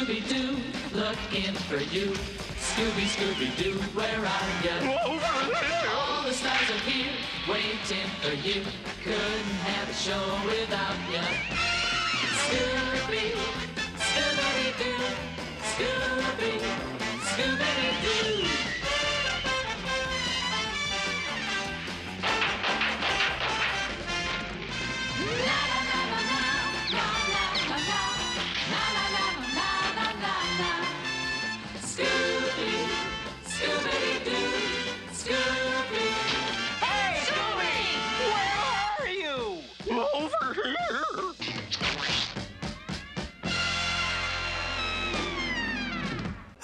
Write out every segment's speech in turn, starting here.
Scooby Doo, looking for you. Scooby, Scooby Doo, where are you? All the stars are here, waiting for you. Couldn't have a show without you. Scooby, Scooby Doo, Scooby, Scooby Doo.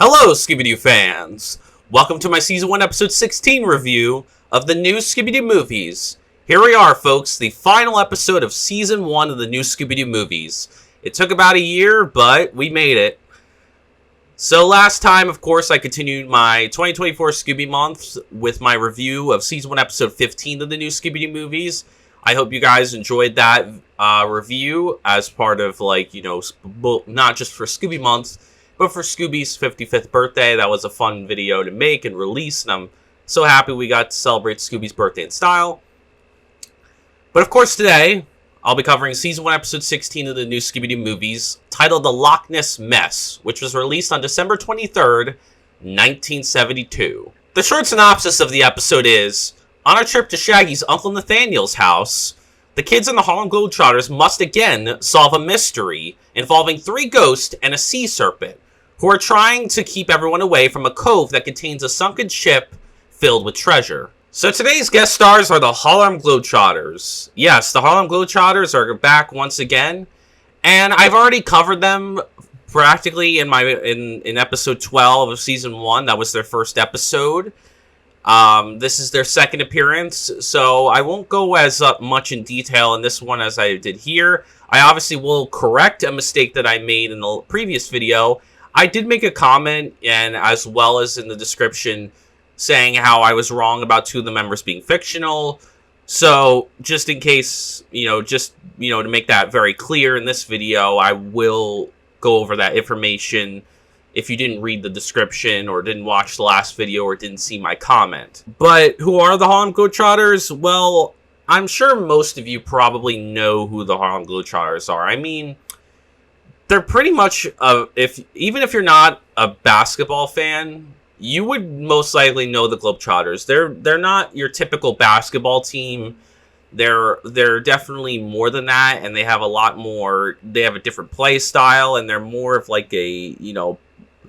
Hello, Scooby Doo fans! Welcome to my Season 1, Episode 16 review of the new Scooby Doo Movies. Here we are, folks, the final episode of Season 1 of the new Scooby Doo Movies. It took about a year, but we made it. So last time, of course, I continued my 2024 Scooby Month with my review of Season 1, Episode 15 of the new Scooby Doo Movies. I hope you guys enjoyed that review as part of, like, you know, not just for Scooby Month, but for Scooby's 55th birthday. That was a fun video to make and release, and I'm so happy we got to celebrate Scooby's birthday in style. But of course today, I'll be covering Season 1, Episode 16 of the new Scooby Doo Movies, titled The Loch Ness Mess, which was released on December 23rd, 1972. The short synopsis of the episode is, on a trip to Shaggy's Uncle Nathaniel's house, the kids in the Harlem Globetrotters must again solve a mystery involving 3 ghosts and a sea serpent, who are trying to keep everyone away from a cove that contains a sunken ship filled with treasure. So today's guest stars are the Harlem Globetrotters. Yes, the Harlem Globetrotters are back once again, and I've already covered them practically in episode 12 of season 1. That was their first episode. This is their second appearance, so I won't go as much in detail in this one as I did here. I obviously will correct a mistake that I made in the previous video. I did make a comment, and as well as in the description, saying how I was wrong about 2 of the members being fictional. So, just in case, to make that very clear in this video, I will go over that information if you didn't read the description or didn't watch the last video or didn't see my comment. But who are the Harlem Globetrotters? Well, I'm sure most of you probably know who the Harlem Globetrotters are. I mean, they're pretty much, even if you're not a basketball fan, you would most likely know the Globetrotters. They're not your typical basketball team. They're definitely more than that, and they have a lot more. They have a different play style, and they're more of like a,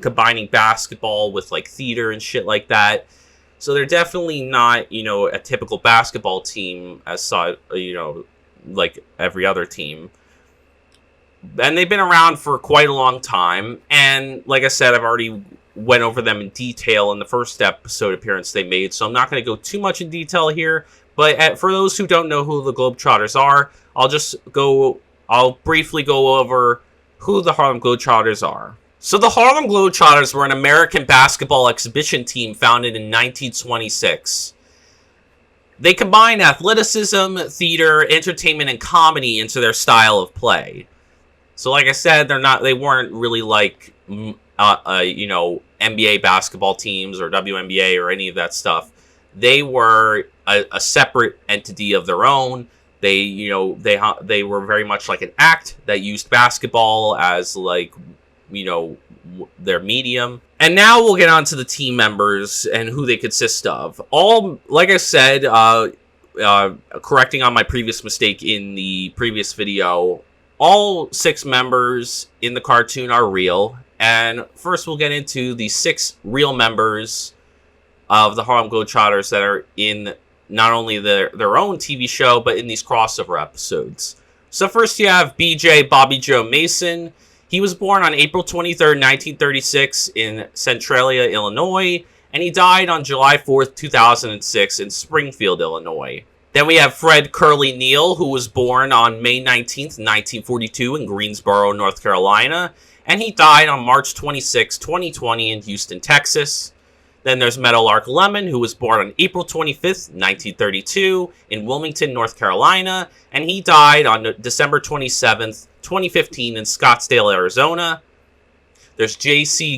combining basketball with like theater and shit like that. So they're definitely not, a typical basketball team as like every other team. And they've been around for quite a long time. And like I said, I've already went over them in detail in the first episode appearance they made. So I'm not going to go too much in detail here. But for those who don't know who the Globetrotters are, I'll briefly go over who the Harlem Globetrotters are. So the Harlem Globetrotters were an American basketball exhibition team founded in 1926. They combine athleticism, theater, entertainment, and comedy into their style of play. So like I said, they weren't really like, NBA basketball teams or WNBA or any of that stuff. They were a separate entity of their own. They were very much like an act that used basketball as like, their medium. And now we'll get on to the team members and who they consist of. All, like I said, correcting on my previous mistake in the previous video, all 6 members in the cartoon are real. And first we'll get into the 6 real members of the Harlem Globetrotters that are in not only their own TV show, but in these crossover episodes. So first you have BJ Bobby Joe Mason. He was born on April 23rd, 1936 in Centralia, Illinois, and he died on July 4th, 2006 in Springfield, Illinois. Then we have Fred Curly Neal, who was born on May 19th, 1942 in Greensboro, North Carolina, and he died on March 26, 2020 in Houston, Texas. Then there's Meadowlark Lemon, who was born on April 25th, 1932 in Wilmington, North Carolina, and he died on December 27th, 2015 in Scottsdale, Arizona. There's J.C.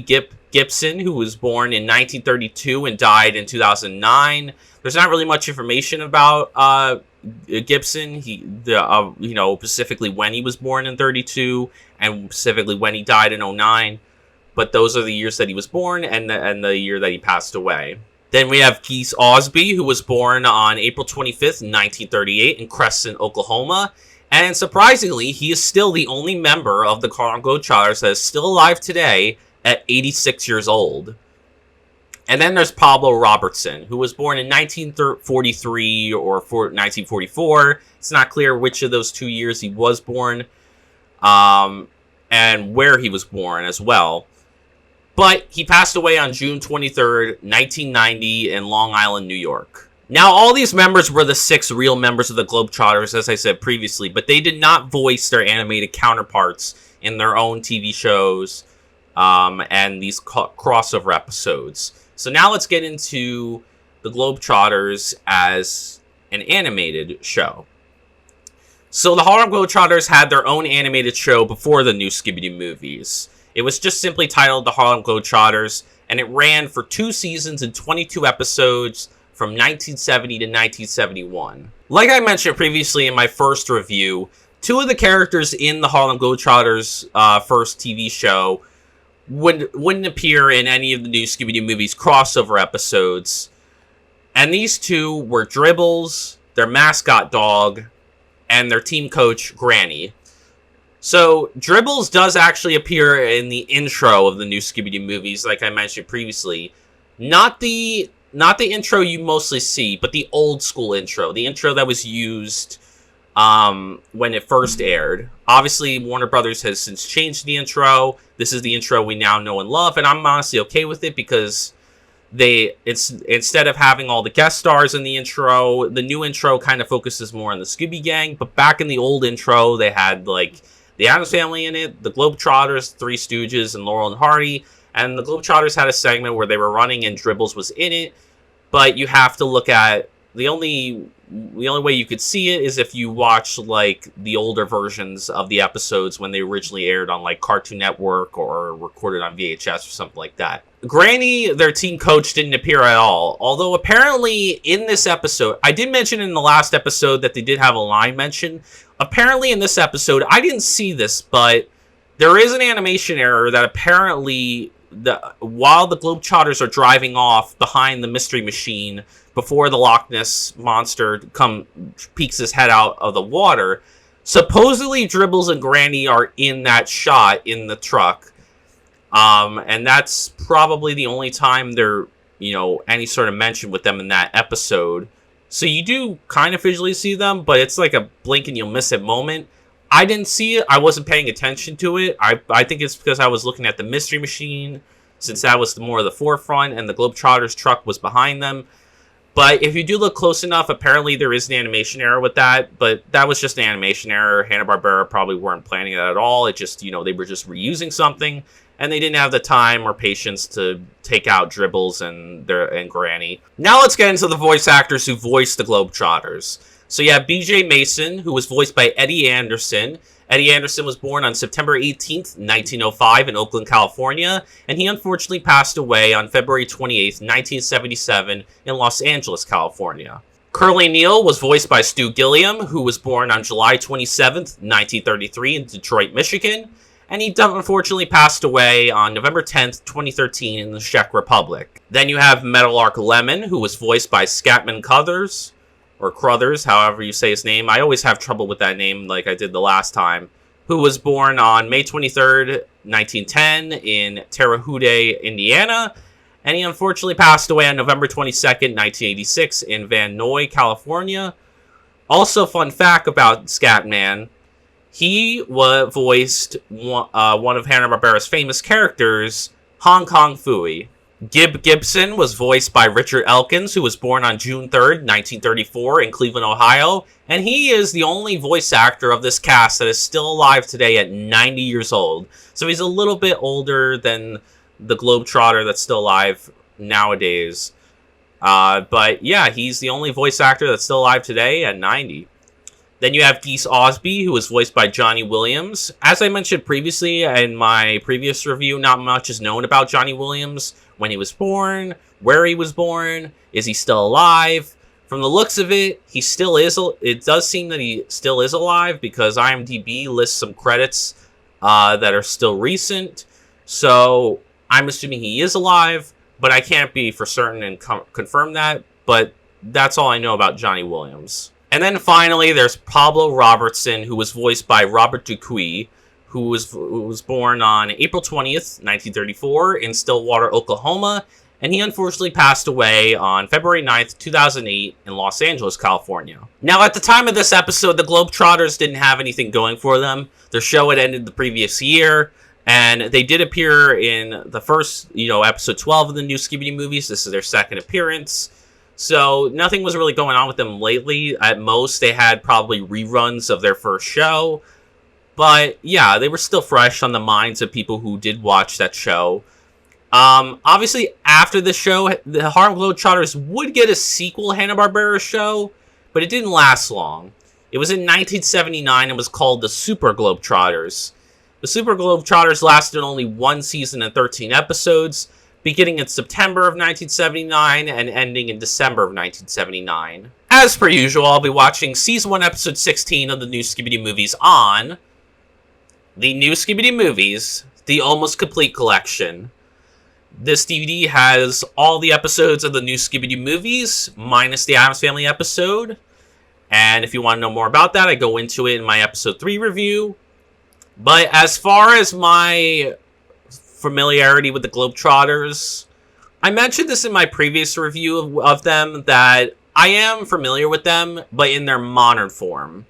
Gibson, who was born in 1932 and died in 2009. There's not really much information about Gibson. Specifically when he was born in 32 and specifically when he died in 09. But those are the years that he was born and the year that he passed away. Then we have Geese Osby, who was born on April 25th, 1938 in Crescent, Oklahoma. And surprisingly, he is still the only member of the Harlem Globetrotters that is still alive today at 86 years old. And then there's Pablo Robertson, who was born in 1943 or 1944. It's not clear which of those 2 years he was born, and where he was born as well. But he passed away on June 23rd, 1990 in Long Island, New York. Now, all these members were the 6 real members of the Globetrotters, as I said previously, but they did not voice their animated counterparts in their own TV shows and these crossover episodes. So now let's get into the Globetrotters as an animated show. So the Harlem Globetrotters had their own animated show before the new Scooby Doo movies. It was just simply titled The Harlem Globetrotters, and it ran for 2 seasons and 22 episodes from 1970 to 1971. Like I mentioned previously in my first review, 2 of the characters in the Harlem Globetrotters first TV show wouldn't appear in any of the new Scooby Doo movies crossover episodes. And these 2 were Dribbles, their mascot dog, and their team coach, Granny. So, Dribbles does actually appear in the intro of the new Scooby Doo movies, like I mentioned previously. Not the intro you mostly see, but the old school intro. The intro that was used when it first aired. Obviously, Warner Brothers has since changed the intro. This is the intro we now know and love, and I'm honestly okay with it because instead of having all the guest stars in the intro, the new intro kind of focuses more on the Scooby Gang. But back in the old intro, they had like the Addams Family in it, the Globetrotters, Three Stooges, and Laurel and Hardy. And the Globetrotters had a segment where they were running and Dribbles was in it. But you have to look at the only way you could see it is if you watch like the older versions of the episodes when they originally aired on like Cartoon Network or recorded on VHS or something like that. Granny, their team coach, didn't appear at all. Although apparently in this episode, I did mention in the last episode that they did have a line mention. Apparently in this episode, I didn't see this, but there is an animation error that apparently while the Globetrotters are driving off behind the Mystery Machine before the Loch Ness Monster peeks his head out of the water, supposedly Dribbles and Granny are in that shot in the truck. And that's probably the only time there, any sort of mention with them in that episode. So you do kind of visually see them, but it's like a blink and you'll miss it moment. I didn't see it. I wasn't paying attention to it. I think it's because I was looking at the Mystery Machine, since that was more of the forefront, and the Globetrotters truck was behind them. But if you do look close enough, apparently there is an animation error with that. But that was just an animation error. Hanna-Barbera probably weren't planning that at all. It just, they were just reusing something. And they didn't have the time or patience to take out Dribbles and Granny. Now let's get into the voice actors who voiced the Globetrotters. So you have B.J. Mason, who was voiced by Eddie Anderson. Eddie Anderson was born on September 18th, 1905 in Oakland, California, and he unfortunately passed away on February 28th, 1977 in Los Angeles, California. Curly Neal was voiced by Stu Gilliam, who was born on July 27th, 1933 in Detroit, Michigan, and he unfortunately passed away on November 10th, 2013 in the Czech Republic. Then you have Meadowlark Lemon, who was voiced by Scatman Crothers, or Crothers, however you say his name. I always have trouble with that name like I did the last time. Who was born on May 23rd, 1910 in Terre Haute, Indiana. And he unfortunately passed away on November 22nd, 1986 in Van Nuys, California. Also, fun fact about Scatman, he voiced one of Hanna-Barbera's famous characters, Hong Kong Phooey. Gibson was voiced by Richard Elkins, who was born on June 3rd, 1934 in Cleveland, Ohio. And he is the only voice actor of this cast that is still alive today at 90 years old. So he's a little bit older than the Globetrotter that's still alive nowadays. But yeah, he's the only voice actor that's still alive today at 90. Then you have Geese Osby, who was voiced by Johnny Williams. As I mentioned previously in my previous review, not much is known about Johnny Williams. When he was born, where he was born, is he still alive? From the looks of it, he still is. It does seem that he still is alive because IMDb lists some credits that are still recent. So I'm assuming he is alive, but I can't be for certain and confirm that. But that's all I know about Johnny Williams. And then finally, there's Pablo Robertson, who was voiced by Robert Dupuis, who was born on April 20th, 1934 in Stillwater, Oklahoma, and he unfortunately passed away on February 9th, 2008 in Los Angeles, California. Now, at the time of this episode, the Globetrotters didn't have anything going for them. Their show had ended the previous year, and they did appear in the first, episode 12 of the new Scooby Doo movies. This is their second appearance. So nothing was really going on with them lately. At most, they had probably reruns of their first show. But yeah, they were still fresh on the minds of people who did watch that show. Obviously, after the show, the Harlem Globetrotters would get a sequel Hanna-Barbera show, but it didn't last long. It was in 1979 and was called the Super Globetrotters. The Super Globetrotters lasted only one season and 13 episodes, beginning in September of 1979 and ending in December of 1979. As per usual, I'll be watching Season 1, Episode 16 of the new Scooby Doo movies on the new Scooby Doo movies, the Almost Complete Collection. This DVD has all the episodes of the new Scooby Doo movies, minus the Addams Family episode. And if you want to know more about that, I go into it in my Episode 3 review. But as far as my familiarity with the Globetrotters, I mentioned this in my previous review of them, that I am familiar with them, but in their modern form.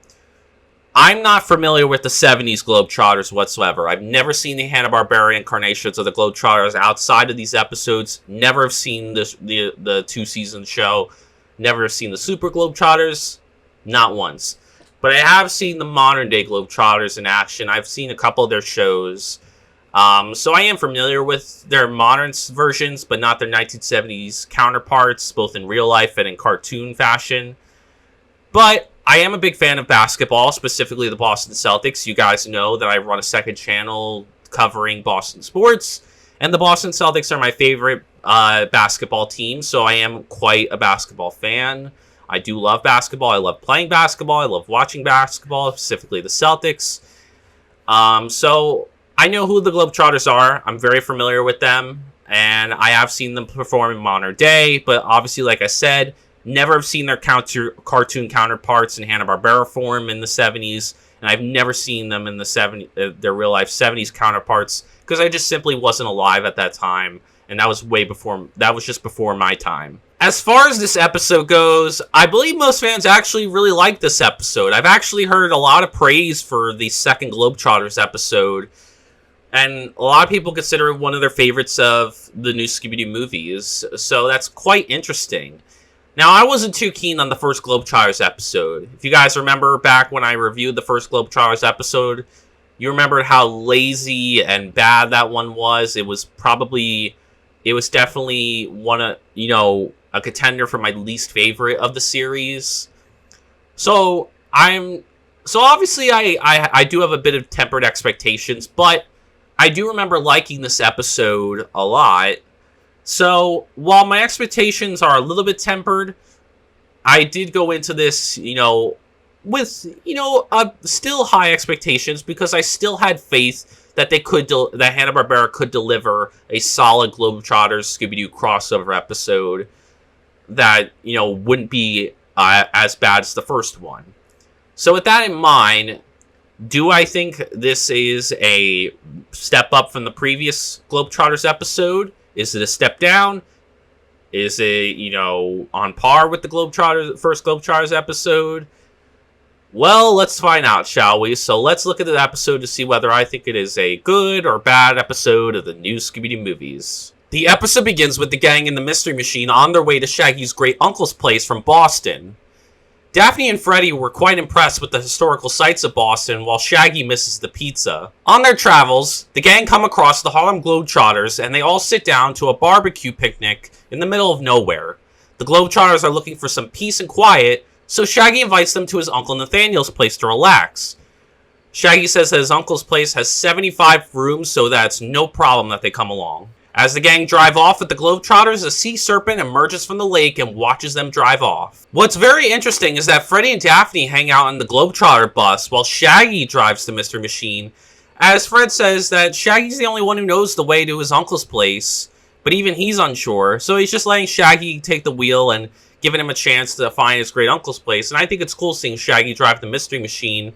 I'm not familiar with the 70s Globetrotters whatsoever. I've never seen the Hanna-Barbera incarnations of the Globetrotters outside of these episodes. Never have seen the two-season show. Never have seen the Super Globetrotters. Not once. But I have seen the modern-day Globetrotters in action. I've seen a couple of their shows. So I am familiar with their modern versions, but not their 1970s counterparts, both in real life and in cartoon fashion. But I am a big fan of basketball, specifically the Boston Celtics. You guys know that I run a second channel covering Boston sports, and the Boston Celtics are my favorite basketball team, so I am quite a basketball fan. I do love basketball. I love playing basketball. I love watching basketball, specifically the Celtics. So I know who the Globetrotters are. I'm very familiar with them, and I have seen them perform in modern day, but obviously, like I said, never have seen their cartoon counterparts in Hanna-Barbera form in the 70s, and I've never seen them in the their real-life 70s counterparts, because I just simply wasn't alive at that time, and that was just before my time. As far as this episode goes, I believe most fans actually really like this episode. I've actually heard a lot of praise for the second Globetrotters episode, and a lot of people consider it one of their favorites of the new Scooby Doo movies, so that's quite interesting. Now, I wasn't too keen on the first Globetrotters episode. If you guys remember back when I reviewed the first Globetrotters episode, you remember how lazy and bad that one was. It was definitely a contender for my least favorite of the series. So obviously I do have a bit of tempered expectations, but I do remember liking this episode a lot. So, while my expectations are a little bit tempered, I did go into this, with, still high expectations, because I still had faith that that Hanna-Barbera could deliver a solid Globetrotters Scooby-Doo crossover episode that, wouldn't be as bad as the first one. So, with that in mind, do I think this is a step up from the previous Globetrotters episode? Is it a step down? Is it, on par with the first Globetrotters episode? Well, let's find out, shall we? So let's look at the episode to see whether I think it is a good or bad episode of the new Scooby Doo movies. The episode begins with the gang in the Mystery Machine on their way to Shaggy's great uncle's place from Boston. Daphne and Freddy were quite impressed with the historical sights of Boston, while Shaggy misses the pizza. On their travels, the gang come across the Harlem Globetrotters, and they all sit down to a barbecue picnic in the middle of nowhere. The Globetrotters are looking for some peace and quiet, So Shaggy invites them to his Uncle Nathaniel's place to relax. Shaggy says that his uncle's place has 75 rooms, so that's no problem that they come along. As the gang drive off with the Globetrotters, a sea serpent emerges from the lake and watches them drive off. What's very interesting is that Freddy and Daphne hang out on the Globetrotter bus while Shaggy drives the Mystery Machine, as Fred says that Shaggy's the only one who knows the way to his uncle's place, but even he's unsure, so he's just letting Shaggy take the wheel and giving him a chance to find his great uncle's place. And I think it's cool seeing Shaggy drive the Mystery Machine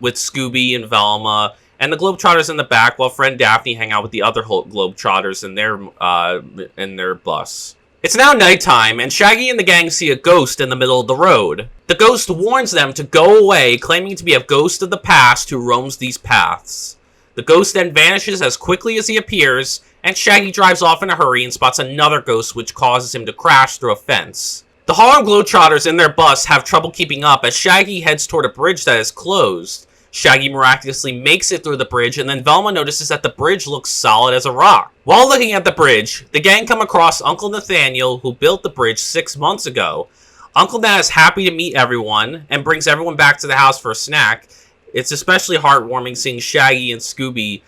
with Scooby and Velma, and the Globetrotters in the back, while Fred and Daphne hang out with the other Globetrotters in their bus. It's now nighttime, and Shaggy and the gang see a ghost in the middle of the road. The ghost warns them to go away, claiming to be a ghost of the past who roams these paths. The ghost then vanishes as quickly as he appears, and Shaggy drives off in a hurry and spots another ghost, which causes him to crash through a fence. The Harlem Globetrotters in their bus have trouble keeping up as Shaggy heads toward a bridge that is closed. Shaggy miraculously makes it through the bridge, and then Velma notices that the bridge looks solid as a rock. While looking at the bridge, the gang come across Uncle Nathaniel, who built the bridge 6 months ago. Uncle Nat is happy to meet everyone, and brings everyone back to the house for a snack. It's especially heartwarming seeing Shaggy and Scooby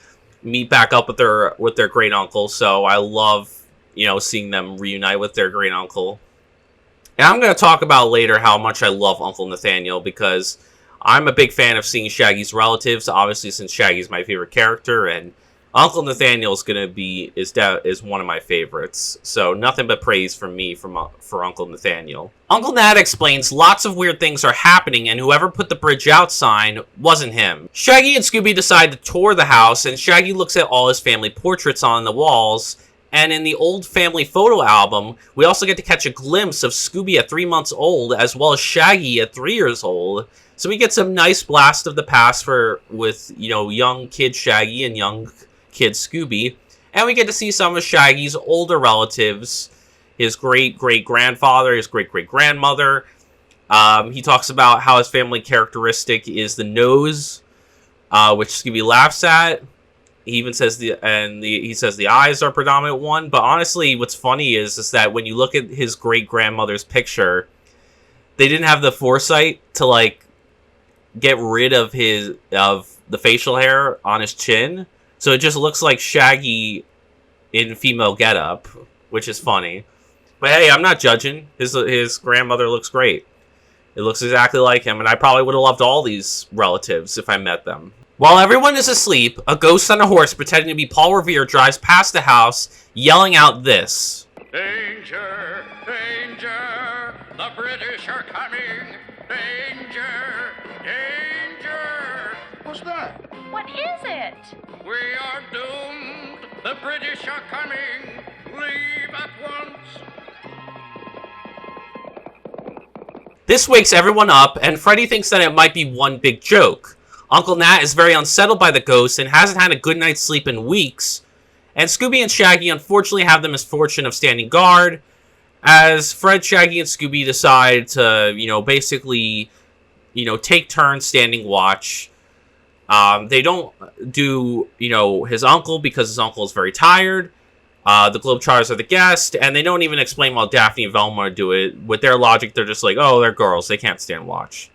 meet back up with their great uncle, so I love, seeing them reunite with their great uncle. And I'm going to talk about later how much I love Uncle Nathaniel, because I'm a big fan of seeing Shaggy's relatives, obviously, since Shaggy's my favorite character, and Uncle Nathaniel is one of my favorites. So nothing but praise from me for Uncle Nathaniel. Uncle Nat explains lots of weird things are happening, and whoever put the bridge out sign wasn't him. Shaggy and Scooby decide to tour the house, and Shaggy looks at all his family portraits on the walls. And in the old family photo album, we also get to catch a glimpse of Scooby at 3 months old, as well as Shaggy at 3 years old. So we get some nice blast of the past with young kid Shaggy and young kid Scooby. And we get to see some of Shaggy's older relatives, his great-great-grandfather, his great-great-grandmother. He talks about how his family characteristic is the nose, which Scooby laughs at. He even says the eyes are predominant one. But honestly, what's funny is that when you look at his great-grandmother's picture, they didn't have the foresight to get rid of the facial hair on his chin, so it just looks like Shaggy in female getup, which is funny. But hey, I'm not judging. His grandmother looks great. It looks exactly like him, and I probably would have loved all these relatives if I met them. While everyone is asleep, a ghost on a horse pretending to be Paul Revere drives past the house, yelling out this: "Danger! Danger! The British are coming! Danger! Danger!" What's that? What is it? We are doomed! The British are coming! Leave at once! This wakes everyone up, and Freddy thinks that it might be one big joke. Uncle Nat is very unsettled by the ghost and hasn't had a good night's sleep in weeks. And Scooby and Shaggy unfortunately have the misfortune of standing guard, as Fred, Shaggy, and Scooby decide to, basically, take turns standing watch. They don't do, his uncle because his uncle is very tired. The Globetrotters are the guest, and they don't even explain why Daphne and Velma do it. With their logic, they're just like, oh, they're girls, they can't stand watch.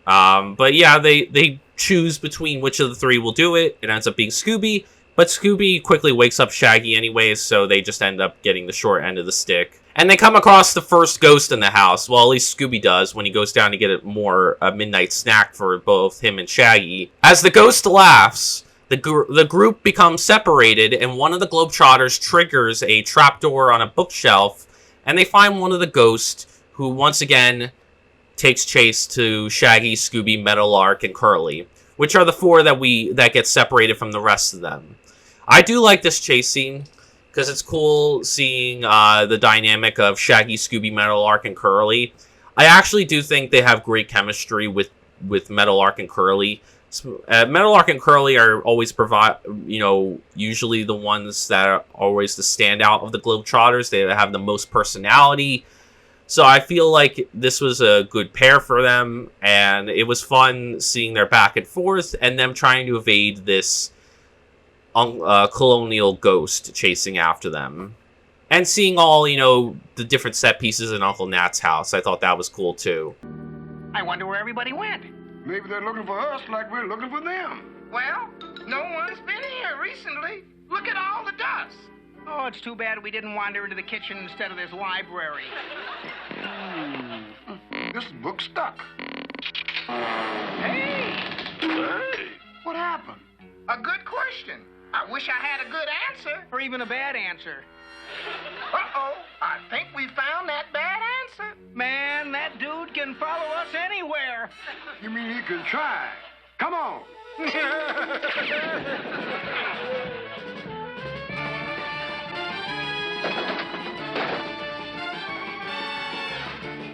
But yeah, they choose between which of the three will do it. It ends up being Scooby, but Scooby quickly wakes up Shaggy anyways, so they just end up getting the short end of the stick. And they come across the first ghost in the house. Well, at least Scooby does when he goes down to get a midnight snack for both him and Shaggy. As the ghost laughs, the group becomes separated, and one of the Globetrotters triggers a trapdoor on a bookshelf, and they find one of the ghosts, who once again takes chase to Shaggy, Scooby, Meadowlark, and Curly, which are the four that get separated from the rest of them. I do like this chase scene, because it's cool seeing the dynamic of Shaggy, Scooby, Meadowlark, and Curly. I actually do think they have great chemistry with Meadowlark and Curly. Meadowlark and Curly are always usually the ones that are always the standout of the Globetrotters. They have the most personality. So I feel like this was a good pair for them, and it was fun seeing their back and forth, and them trying to evade this colonial ghost chasing after them. And seeing all, the different set pieces in Uncle Nat's house, I thought that was cool too. I wonder where everybody went. Maybe they're looking for us like we're looking for them. Well, no one's been here recently. Look at all the dust. Oh, it's too bad we didn't wander into the kitchen instead of this library. This book's stuck. Hey! Hey! What happened? A good question. I wish I had a good answer. Or even a bad answer. Uh-oh, I think we found that bad answer. Man, that dude can follow us anywhere. You mean he can try? Come on.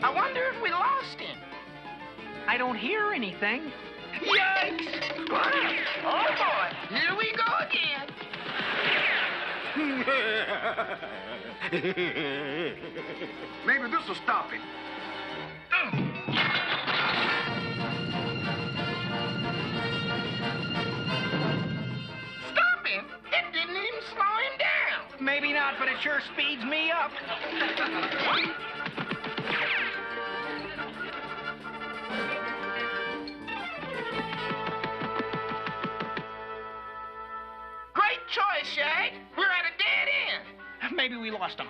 I wonder if we lost him. I don't hear anything. Yikes! Oh, boy, here we go again. Maybe this will stop him. Stop him? It didn't even slow him down. Maybe not, but it sure speeds me up. Great choice, Shag. We're at a dead end. Maybe we lost him.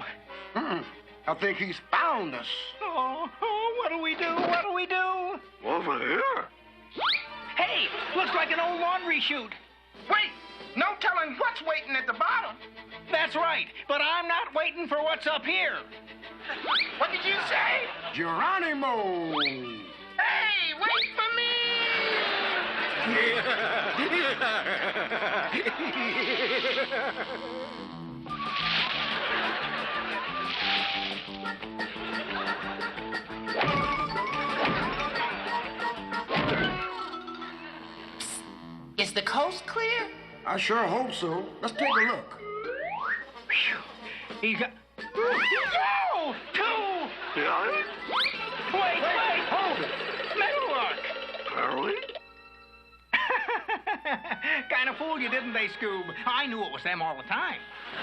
I think he's found us. Oh, what do we do? What do we do? Over here. Hey, looks like an old laundry chute. Wait, no telling what's waiting at the bottom. That's right, but I'm not waiting for what's up here. What did you say? Geronimo. Hey, wait for me! Is the coast clear? I sure hope so. Let's take a look. He's got... No! Two! Wait! Hold it! Metalwork! Harley? Kind of fooled you, didn't they, Scoob? I knew it was them all the time.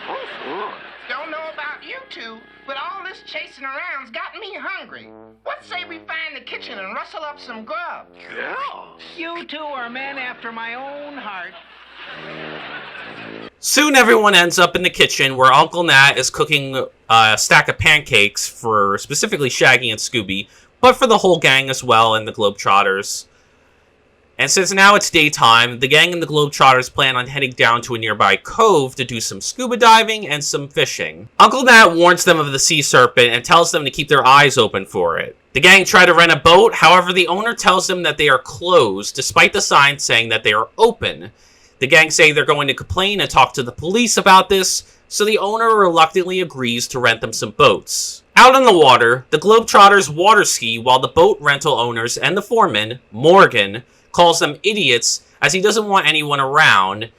Oh, Don't know about you two, but all this chasing around's got me hungry. What say we find the kitchen and rustle up some grub? yeah. You two are men after my own heart. Soon everyone ends up in the kitchen where Uncle Nat is cooking a stack of pancakes for specifically Shaggy and Scooby, but for the whole gang as well and the Globetrotters. And since now it's daytime, the gang and the Globetrotters plan on heading down to a nearby cove to do some scuba diving and some fishing. Uncle Nat warns them of the sea serpent and tells them to keep their eyes open for it. The gang try to rent a boat, however the owner tells them that they are closed, despite the sign saying that they are open. The gang say they're going to complain and talk to the police about this, so the owner reluctantly agrees to rent them some boats. Out on the water, the Globetrotters water ski while the boat rental owners and the foreman, Morgan, calls them idiots as he doesn't want anyone around.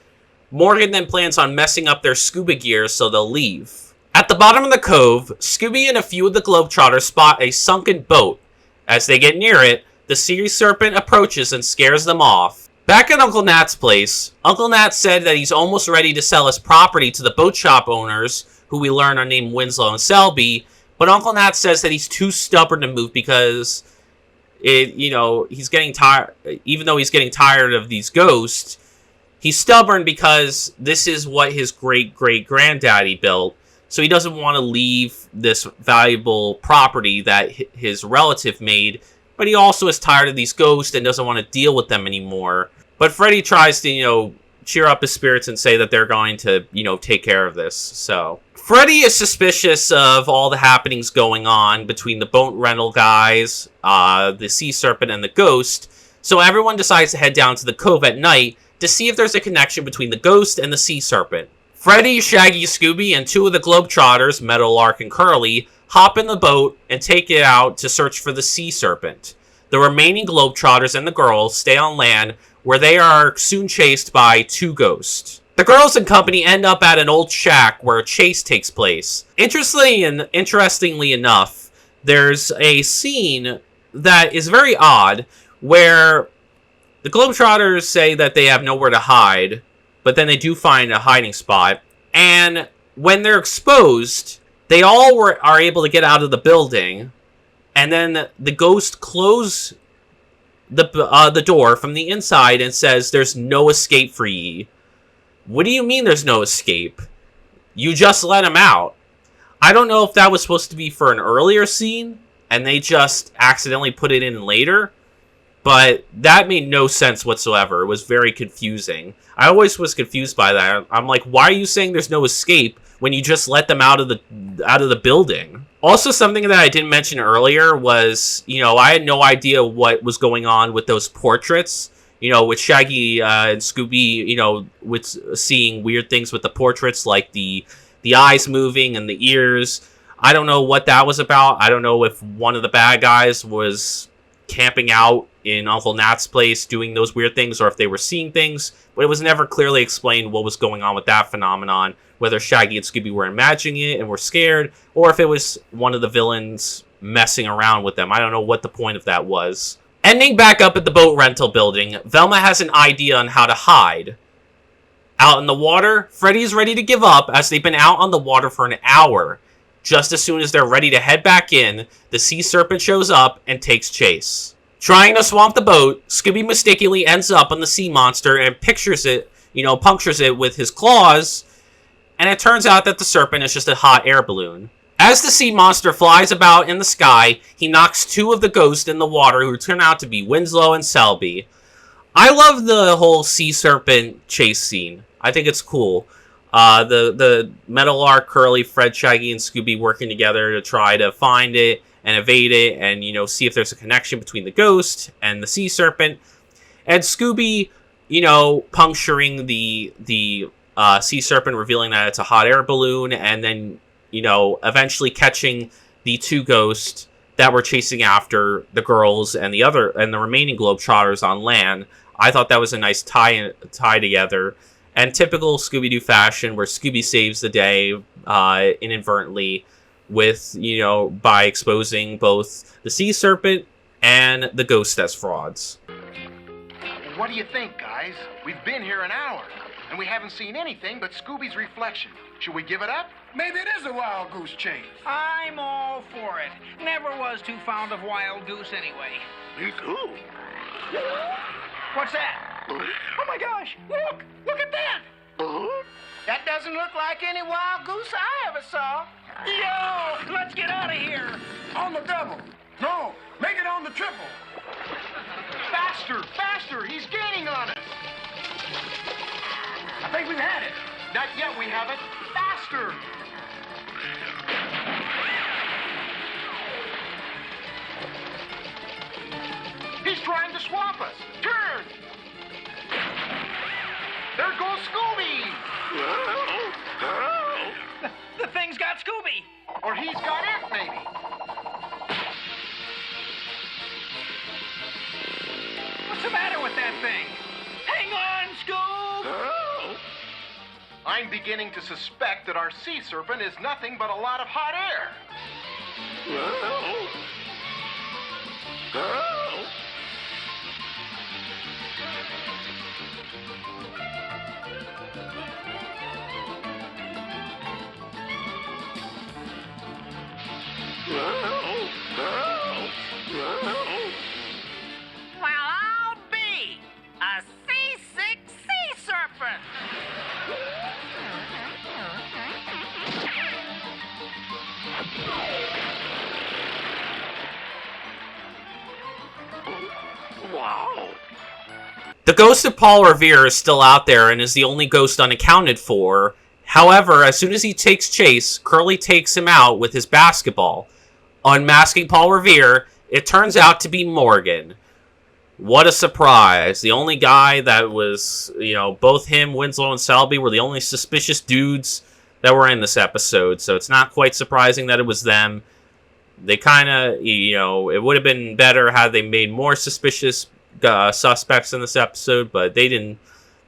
Morgan then plans on messing up their scuba gear so they'll leave. At the bottom of the cove, Scooby and a few of the Globetrotters spot a sunken boat. As they get near it, the sea serpent approaches and scares them off. Back at Uncle Nat's place, Uncle Nat said that he's almost ready to sell his property to the boat shop owners, who we learn are named Winslow and Selby, but Uncle Nat says that he's too stubborn to move because he's getting tired. Even though he's getting tired of these ghosts, he's stubborn because this is what his great-great-granddaddy built, so he doesn't want to leave this valuable property that his relative made, but he also is tired of these ghosts and doesn't want to deal with them anymore. But Freddy tries to, cheer up his spirits and say that they're going to, take care of this. So Freddy is suspicious of all the happenings going on between the boat rental guys, the sea serpent, and the ghost. So everyone decides to head down to the cove at night to see if there's a connection between the ghost and the sea serpent. Freddy, Shaggy, Scooby, and two of the Globetrotters, Meadowlark and Curly, hop in the boat and take it out to search for the sea serpent. The remaining Globetrotters and the girls stay on land, where they are soon chased by two ghosts. The girls and company end up at an old shack where a chase takes place. Interestingly enough, there's a scene that is very odd where the Globetrotters say that they have nowhere to hide, but then they do find a hiding spot. And when they're exposed, They all are able to get out of the building, and then the ghost closes the door from the inside and says, "There's no escape for ye." What do you mean there's no escape? You just let him out. I don't know if that was supposed to be for an earlier scene, and they just accidentally put it in later, but that made no sense whatsoever. It was very confusing. I always was confused by that. I'm like, why are you saying there's no escape when you just let them out of the building? Also, something that I didn't mention earlier was, I had no idea what was going on with those portraits. With Shaggy and Scooby, with seeing weird things with the portraits, like the eyes moving and the ears. I don't know what that was about. I don't know if one of the bad guys was camping out in Uncle Nat's place doing those weird things, or if they were seeing things, but it was never clearly explained what was going on with that phenomenon, whether Shaggy and Scooby were imagining it and were scared, or if it was one of the villains messing around with them. I don't know what the point of that was. Ending back up at the boat rental building, Velma has an idea on how to hide. Out in the water, Freddy's ready to give up as they've been out on the water for an hour. Just as soon as they're ready to head back in, the sea serpent shows up and takes chase. Trying to swamp the boat, Scooby mistakenly ends up on the sea monster and punctures it with his claws, and it turns out that the serpent is just a hot air balloon. As the sea monster flies about in the sky, he knocks two of the ghosts in the water who turn out to be Winslow and Selby. I love the whole sea serpent chase scene. I think it's cool. The Metal Arc, Curly, Fred, Shaggy, and Scooby working together to try to find it and evade it and, see if there's a connection between the ghost and the sea serpent. And Scooby, puncturing the sea serpent, revealing that it's a hot air balloon, and then, eventually catching the two ghosts that were chasing after the girls and the remaining Globetrotters on land. I thought that was a nice tie together. And typical Scooby-Doo fashion, where Scooby saves the day inadvertently with, by exposing both the sea serpent and the ghost as frauds. What do you think, guys? We've been here an hour, and we haven't seen anything but Scooby's reflection. Should we give it up? Maybe it is a wild goose chase. I'm all for it. Never was too fond of wild goose anyway. Me too. What's that? Oh my gosh! Look! Look at that! That doesn't look like any wild goose I ever saw. Yo, let's get out of here. On the double. No, make it on the triple. Faster! Faster! He's gaining on us! I think we've had it. Not yet, we haven't. Faster! He's trying to swamp us. Turn! There goes Scooby! The thing's got Scooby. Or he's got it, maybe. What's the matter with that thing? Hang on, Scoob! I'm beginning to suspect that our sea serpent is nothing but a lot of hot air. Well, I'll be a seasick sea serpent. Wow. The ghost of Paul Revere is still out there and is the only ghost unaccounted for. However, as soon as he takes chase, Curly takes him out with his basketball. Unmasking Paul Revere, it turns out to be Morgan. What a surprise. The only guy that was, both him, Winslow, and Selby were the only suspicious dudes that were in this episode. So it's not quite surprising that it was them. They kind of, it would have been better had they made more suspicious suspects in this episode, but they didn't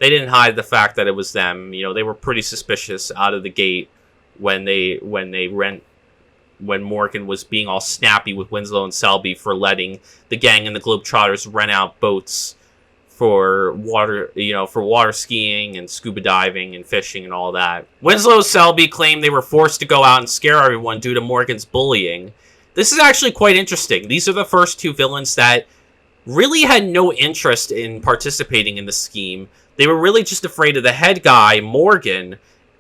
hide the fact that it was them. They were pretty suspicious out of the gate when Morgan was being all snappy with Winslow and Selby for letting the gang and the Globetrotters rent out boats for water, for water skiing and scuba diving and fishing and all that. Winslow and Selby claim they were forced to go out and scare everyone due to Morgan's bullying. This is actually quite interesting. These are the first two villains that really had no interest in participating in the scheme. They were really just afraid of the head guy, Morgan,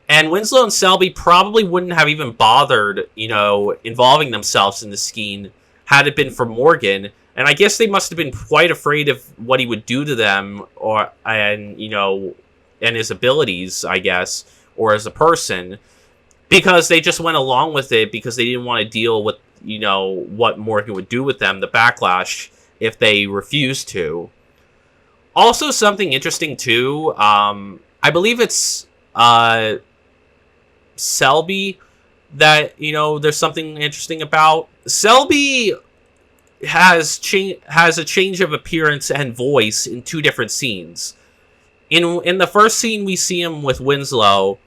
and Winslow and Selby probably wouldn't have even bothered, involving themselves in the scheme had it been for Morgan. And I guess they must have been quite afraid of what he would do to them, and his abilities, I guess, or as a person, because they just went along with it because they didn't want to deal with, what Morgan would do with them, the backlash, if they refused to. Also, something interesting, too, I believe it's Selby that, there's something interesting about. Selby has a change of appearance and voice in two different scenes. In the first scene, we see him with Winslow.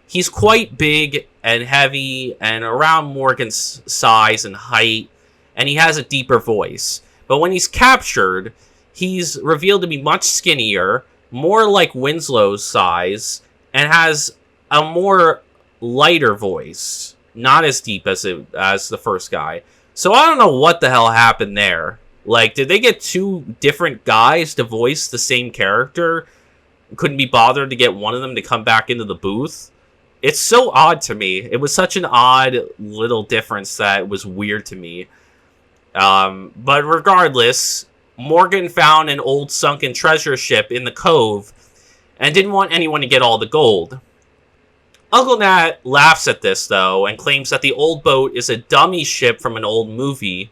He's quite big and heavy and around Morgan's size and height, and he has a deeper voice. But when he's captured, he's revealed to be much skinnier, more like Winslow's size, and has a more lighter voice, not as deep as the first guy. So I don't know what the hell happened there. Like, did they get two different guys to voice the same character? Couldn't be bothered to get one of them to come back into the booth? It's so odd to me. It was such an odd little difference that it was weird to me. But regardless, Morgan found an old sunken treasure ship in the Cove and didn't want anyone to get all the gold. Uncle Nat laughs at this, though, and claims that the old boat is a dummy ship from an old movie,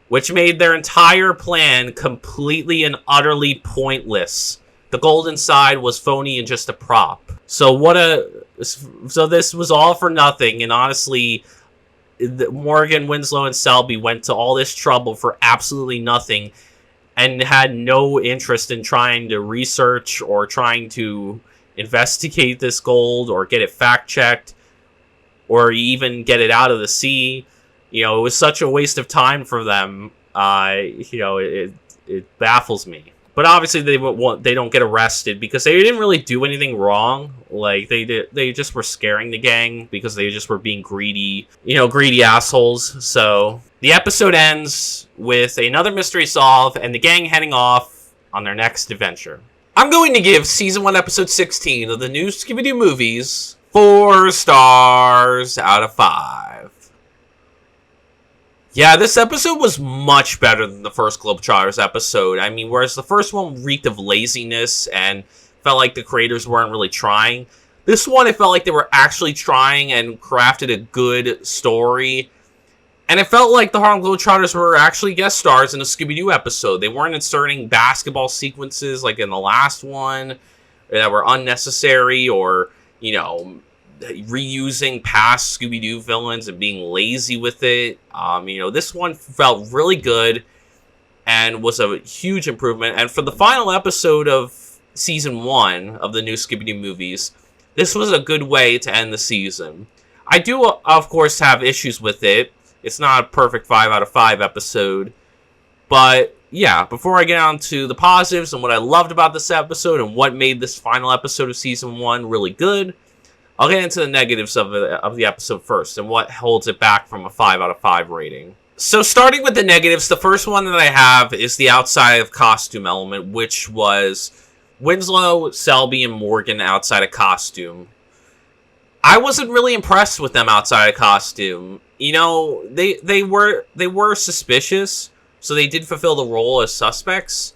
which made their entire plan completely and utterly pointless. The gold inside was phony and just a prop. So this was all for nothing, and honestly, Morgan, Winslow, and Selby went to all this trouble for absolutely nothing, and had no interest in trying to research or trying to investigate this gold or get it fact-checked or even get it out of the sea. It was such a waste of time for them. It baffles me. But obviously they don't get arrested because they didn't really do anything wrong. Like, they just were scaring the gang because they just were being greedy assholes. So the episode ends with another mystery solved and the gang heading off on their next adventure. I'm going to give Season 1, Episode 16 of the new Scooby Doo Movies 4 stars out of 5. Yeah, this episode was much better than the first Globetrotters episode. I mean, whereas the first one reeked of laziness and felt like the creators weren't really trying, this one, it felt like they were actually trying and crafted a good story. And it felt like the Harlem Globetrotters were actually guest stars in a Scooby Doo episode. They weren't inserting basketball sequences like in the last one that were unnecessary or, reusing past Scooby Doo villains and being lazy with it. This one felt really good and was a huge improvement. And for the final episode of Season 1 of the new Scooby Doo movies, this was a good way to end the season. I do, of course, have issues with it. It's not a perfect 5 out of 5 episode. But, yeah, before I get on to the positives and what I loved about this episode and what made this final episode of Season 1 really good, I'll get into the negatives of the episode first and what holds it back from a 5 out of 5 rating. So, starting with the negatives, the first one that I have is the outside of costume element, which was Winslow, Selby, and Morgan outside of costume. I wasn't really impressed with them outside of costume. They were suspicious, so they did fulfill the role as suspects.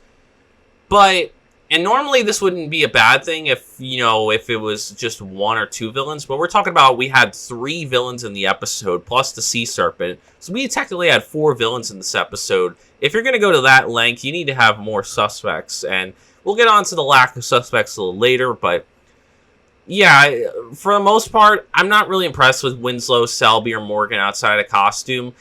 And normally this wouldn't be a bad thing if it was just 1 or 2 villains. But we're talking about we had 3 villains in the episode, plus the sea serpent. So we technically had 4 villains in this episode. If you're going to go to that length, you need to have more suspects. And we'll get on to the lack of suspects a little later, but yeah, for the most part, I'm not really impressed with Winslow, Selby, or Morgan outside of costume.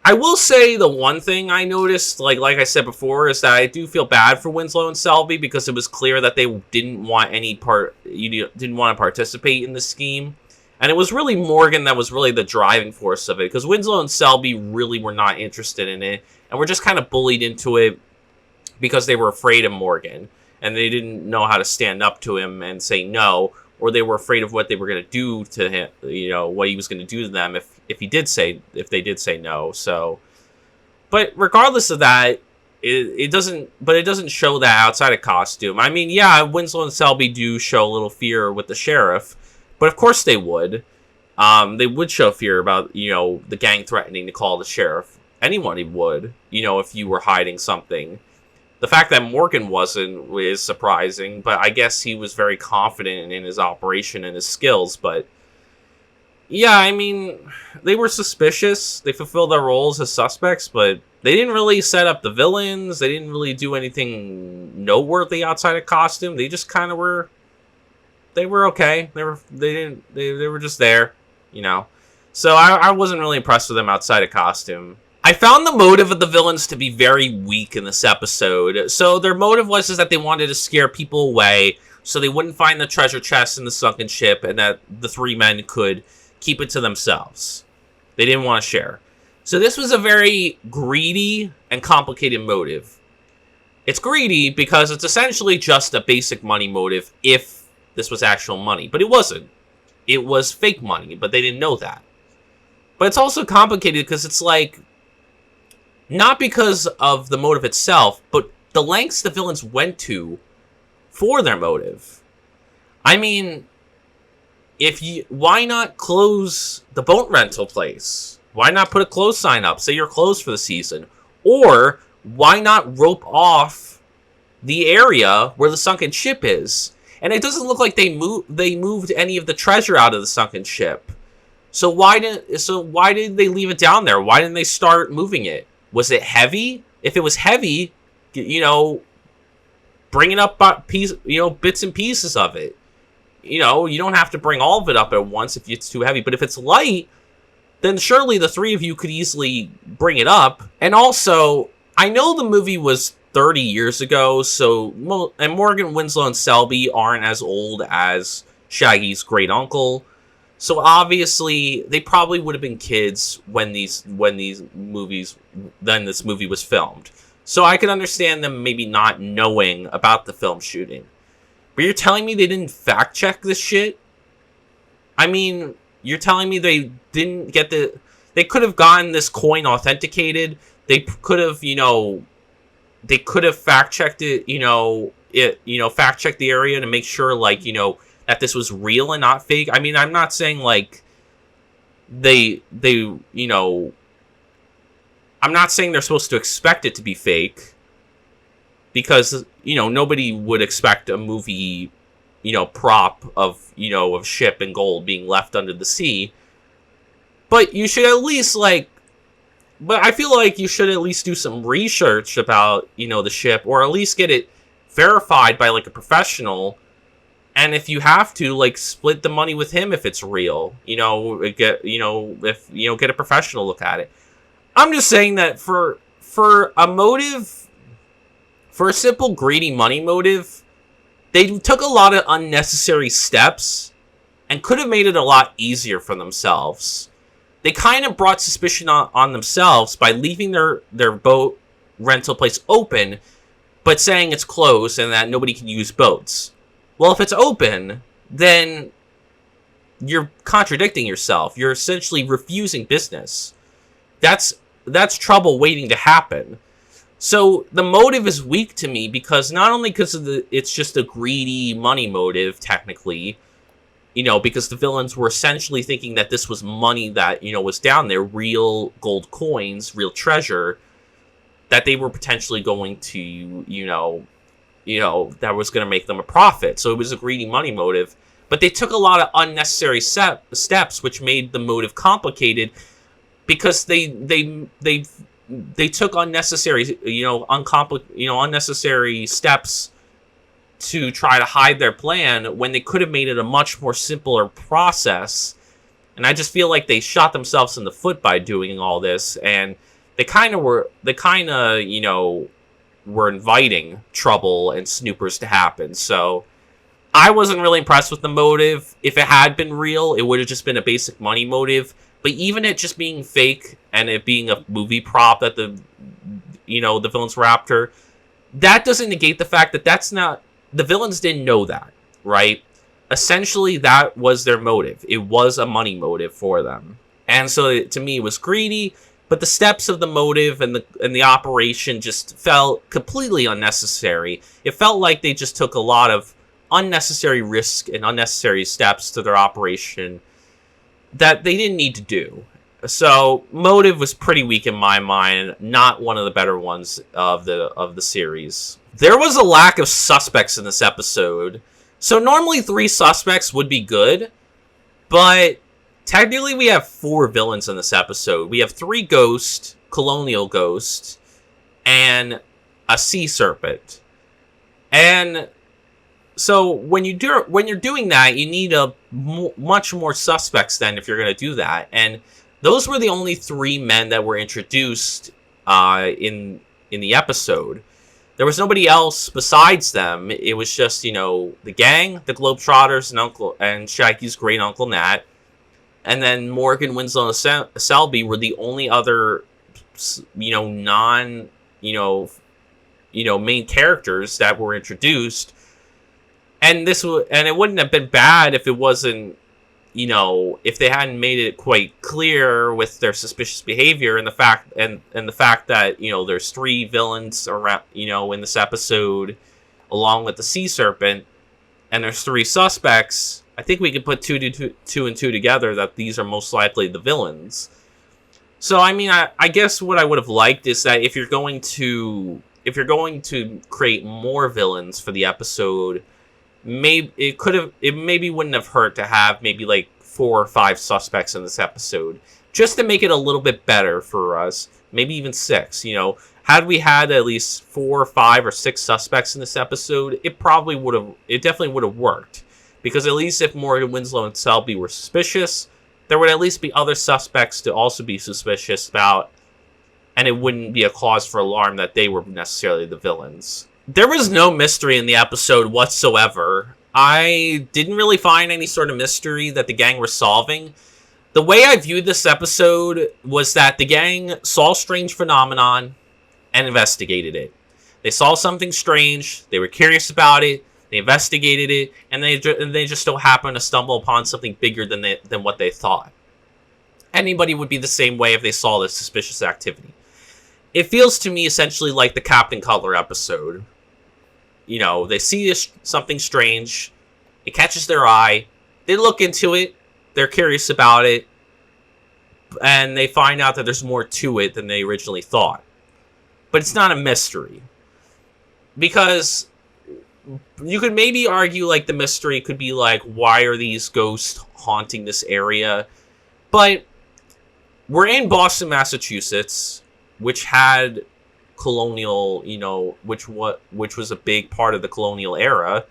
I will say the one thing I noticed, like I said before, is that I do feel bad for Winslow and Selby because it was clear that they didn't want didn't want to participate in the scheme. And it was really Morgan that was really the driving force of it, because Winslow and Selby really were not interested in it, and were just kind of bullied into it because they were afraid of Morgan, and they didn't know how to stand up to him and say no, or they were afraid of what they were going to do to him, what he was going to do to them if they did say no. So, but regardless of that, it doesn't show that outside of costume. I mean, yeah, Winslow and Selby do show a little fear with the sheriff, but of course they would. They would show fear about, the gang threatening to call the sheriff. Anyone would, if you were hiding something. The fact that Morgan wasn't is surprising, but I guess he was very confident in his operation and his skills. But yeah, I mean, they were suspicious. They fulfilled their roles as suspects, but they didn't really set up the villains. They didn't really do anything noteworthy outside of costume. They just kind of were. They were okay. They were just there, So I wasn't really impressed with them outside of costume. I found the motive of the villains to be very weak in this episode. So their motive was that they wanted to scare people away so they wouldn't find the treasure chest in the sunken ship and that the three men could keep it to themselves. They didn't want to share. So this was a very greedy and complicated motive. It's greedy because it's essentially just a basic money motive if this was actual money. But it wasn't. It was fake money, but they didn't know that. But it's also complicated because it's like, not because of the motive itself, but the lengths the villains went to for their motive. I mean, why not close the boat rental place? Why not put a close sign up, say you're closed for the season? Or why not rope off the area where the sunken ship is? And it doesn't look like they moved any of the treasure out of the sunken ship. So why did they leave it down there? Why didn't they start moving it? Was it heavy? If it was heavy, bring it up by bits and pieces of it. You don't have to bring all of it up at once if it's too heavy. But if it's light, then surely the three of you could easily bring it up. And also, I know the movie was 30 years ago, and Morgan, Winslow, and Selby aren't as old as Shaggy's great uncle. So obviously, they probably would have been kids when this movie was filmed. So I can understand them maybe not knowing about the film shooting. But you're telling me they didn't fact check this shit? I mean, you're telling me they didn't get they could have gotten this coin authenticated. They could have, fact checked it, fact checked the area to make sure, that this was real and not fake. I mean, I'm not saying I'm not saying they're supposed to expect it to be fake, because nobody would expect a movie prop of ship and gold being left under the sea. But you should at least but I feel like you should at least do some research about the ship, or at least get it verified by a professional. And if you have to, split the money with him if it's real, get a professional look at it. I'm just saying that for a motive, for a simple greedy money motive, they took a lot of unnecessary steps and could have made it a lot easier for themselves. They kind of brought suspicion on themselves by leaving their boat rental place open, but saying it's closed and that nobody can use boats. Well, if it's open, then you're contradicting yourself. You're essentially refusing business. That's trouble waiting to happen. So the motive is weak to me because not only because it's just a greedy money motive, technically, because the villains were essentially thinking that this was money that, was down there, real gold coins, real treasure, that they were potentially going to, that was going to make them a profit. So it was a greedy money motive. But they took a lot of unnecessary steps, which made the motive complicated, because they took unnecessary, unnecessary steps to try to hide their plan when they could have made it a much more simpler process. And I just feel like they shot themselves in the foot by doing all this, and they kind of were inviting trouble and snoopers to happen. So I wasn't really impressed with the motive. If it had been real, it would have just been a basic money motive. But even it just being fake and it being a movie prop that the villains were after, that doesn't negate the fact that that's not... The villains didn't know that, right? Essentially, that was their motive. It was a money motive for them. And so, to me, it was greedy, but the steps of the motive and the operation just felt completely unnecessary. It felt like they just took a lot of unnecessary risk and unnecessary steps to their operation that they didn't need to do. So, motive was pretty weak in my mind, not one of the better ones of the series. There was a lack of suspects in this episode. So, normally 3 suspects would be good, but technically we have 4 villains in this episode. We have 3 ghosts, colonial ghosts, and a sea serpent. And so when you're doing that, you need much more suspects than if you're going to do that. And those were the only 3 men that were introduced in the episode. There was nobody else besides them. It was just, the gang, the Globetrotters, and Shaggy's great uncle Nat. And then Morgan, Winslow, and Selby were the only other, main characters that were introduced. And it wouldn't have been bad if it wasn't, if they hadn't made it quite clear with their suspicious behavior and the fact that, there's 3 villains around, in this episode, along with the sea serpent, and there's 3 suspects. I think we could put two and two together that these are most likely the villains. So, I guess what I would have liked is that if you're going to create more villains for the episode, it maybe wouldn't have hurt to have maybe like 4 or 5 suspects in this episode, just to make it a little bit better for us. Maybe even 6. Had we had at least 4 or 5 or 6 suspects in this episode, it definitely would have worked. Because at least if Morgan, Winslow, and Selby were suspicious, there would at least be other suspects to also be suspicious about, and it wouldn't be a cause for alarm that they were necessarily the villains. There was no mystery in the episode whatsoever. I didn't really find any sort of mystery that the gang were solving. The way I viewed this episode was that the gang saw a strange phenomenon and investigated it. They saw something strange, they were curious about it, they investigated it, and they just so happened to stumble upon something bigger than what they thought. Anybody would be the same way if they saw this suspicious activity. It feels to me essentially like the Captain Cutler episode. They see something strange, it catches their eye, they look into it, they're curious about it, and they find out that there's more to it than they originally thought. But it's not a mystery. Because you could maybe argue like the mystery could be like, why are these ghosts haunting this area? But we're in Boston, Massachusetts, which had colonial, which was a big part of the colonial era.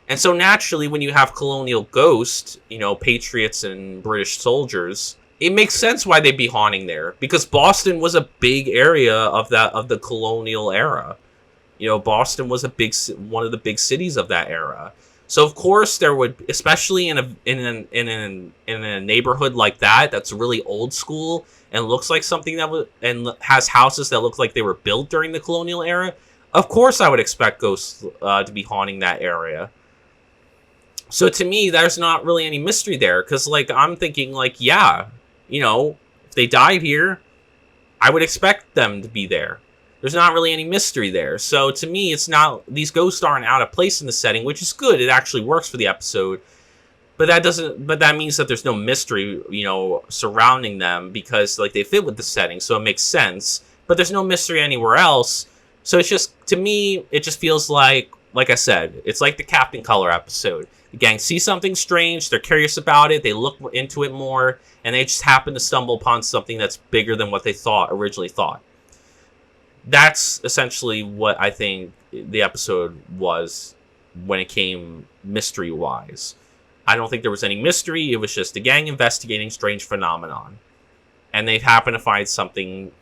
And so naturally, when you have colonial ghosts, patriots and British soldiers, it makes sense why they'd be haunting there, because Boston was a big area of the colonial era. Boston was one of the big cities of that era. So of course there would, especially in a neighborhood like that that's really old school and looks like something and has houses that look like they were built during the colonial era. Of course, I would expect ghosts to be haunting that area. So to me, there's not really any mystery there, because I'm thinking if they died here, I would expect them to be there. There's not really any mystery there. So to me, these ghosts aren't out of place in the setting, which is good. It actually works for the episode. But that means that there's no mystery, surrounding them, because they fit with the setting, so it makes sense. But there's no mystery anywhere else. So it's just, to me, it just feels like I said, it's like the Captain Cutler episode. The gang sees something strange, they're curious about it, they look into it more, and they just happen to stumble upon something that's bigger than what they originally thought. That's essentially what I think the episode was when it came mystery-wise. I don't think there was any mystery. It was just the gang investigating strange phenomenon. And they happened to find something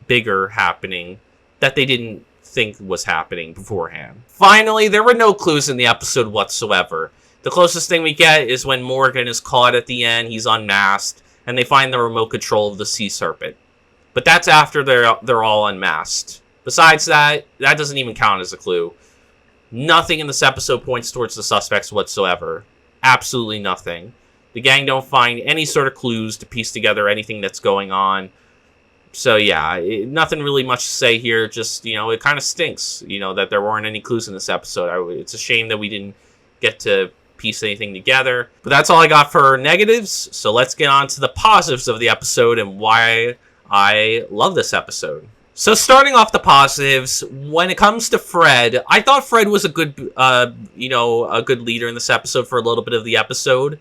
bigger happening that they didn't think was happening beforehand. Finally, there were no clues in the episode whatsoever. The closest thing we get is when Morgan is caught at the end, he's unmasked, and they find the remote control of the sea serpent. But that's after they're all unmasked. Besides that, that doesn't even count as a clue. Nothing in this episode points towards the suspects whatsoever. Absolutely nothing. The gang don't find any sort of clues to piece together anything that's going on. So yeah, nothing really much to say here. Just, it kind of stinks, that there weren't any clues in this episode. It's a shame that we didn't get to piece anything together. But that's all I got for negatives. So let's get on to the positives of the episode and why I love this episode. So starting off the positives, when it comes to Fred, I thought Fred was a good, a good leader in this episode for a little bit of the episode.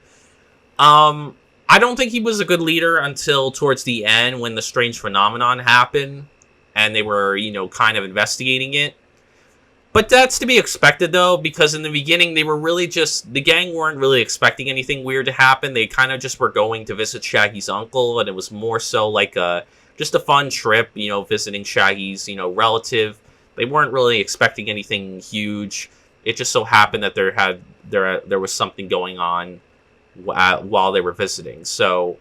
I don't think he was a good leader until towards the end when the strange phenomenon happened and they were, kind of investigating it. But that's to be expected, though, because in the beginning, they were really the gang weren't really expecting anything weird to happen. They kind of just were going to visit Shaggy's uncle, and it was more so like just a fun trip, visiting Shaggy's, relative. They weren't really expecting anything huge. It just so happened that there was something going on while they were visiting. So,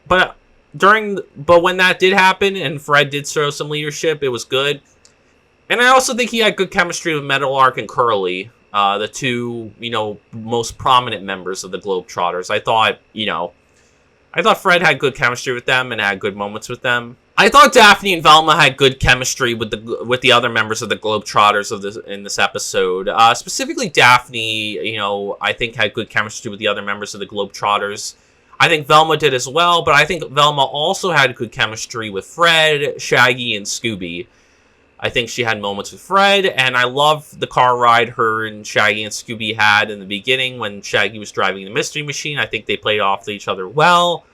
but when that did happen and Fred did show some leadership, it was good. And I also think he had good chemistry with Meadowlark and Curly, the two, most prominent members of the Globetrotters. I thought Fred had good chemistry with them and had good moments with them. I thought Daphne and Velma had good chemistry with the other members of the Globetrotters in this episode. Specifically, Daphne, I think had good chemistry with the other members of the Globetrotters. I think Velma did as well, but I think Velma also had good chemistry with Fred, Shaggy, and Scooby. I think she had moments with Fred, and I love the car ride her and Shaggy and Scooby had in the beginning when Shaggy was driving the Mystery Machine. I think they played off each other well.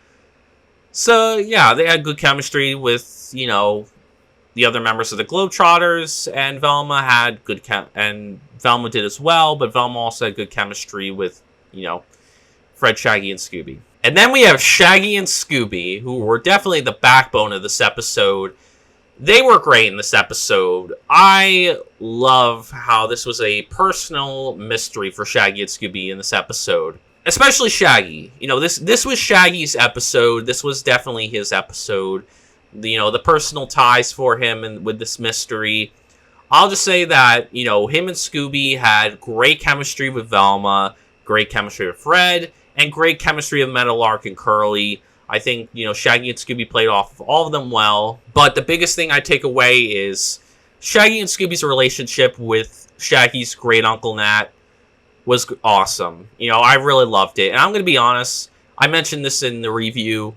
So, yeah, they had good chemistry with, the other members of the Globetrotters, and Velma had good and Velma did as well, but Velma also had good chemistry with, Fred, Shaggy, and Scooby. And then we have Shaggy and Scooby, who were definitely the backbone of this episode. They were great in this episode. I love how this was a personal mystery for Shaggy and Scooby in this episode. Especially Shaggy. This was Shaggy's episode. This was definitely his episode. The personal ties for him and with this mystery. I'll just say that, him and Scooby had great chemistry with Velma, great chemistry with Fred, and great chemistry with Meadowlark and Curly. I think, Shaggy and Scooby played off all of them well. But the biggest thing I take away is Shaggy and Scooby's relationship with Shaggy's great uncle Nat was awesome. I really loved it. And I'm going to be honest, I mentioned this in the review.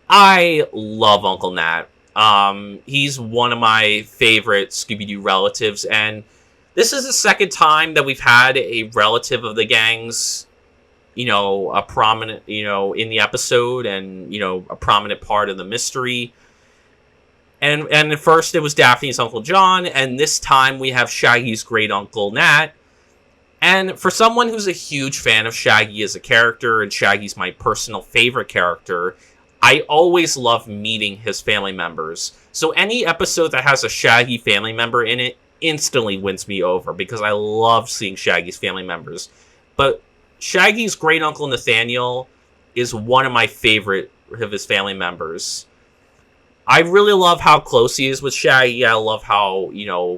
I love Uncle Nat. He's one of my favorite Scooby-Doo relatives. And this is the second time that we've had a relative of the gang's a prominent, in the episode and, a prominent part of the mystery. And at first it was Daphne's Uncle John, and this time we have Shaggy's great uncle Nat. And for someone who's a huge fan of Shaggy as a character, and Shaggy's my personal favorite character, I always love meeting his family members. So any episode that has a Shaggy family member in it instantly wins me over, because I love seeing Shaggy's family members. But Shaggy's great uncle Nathaniel is one of my favorite of his family members. I really love how close he is with Shaggy. I love how,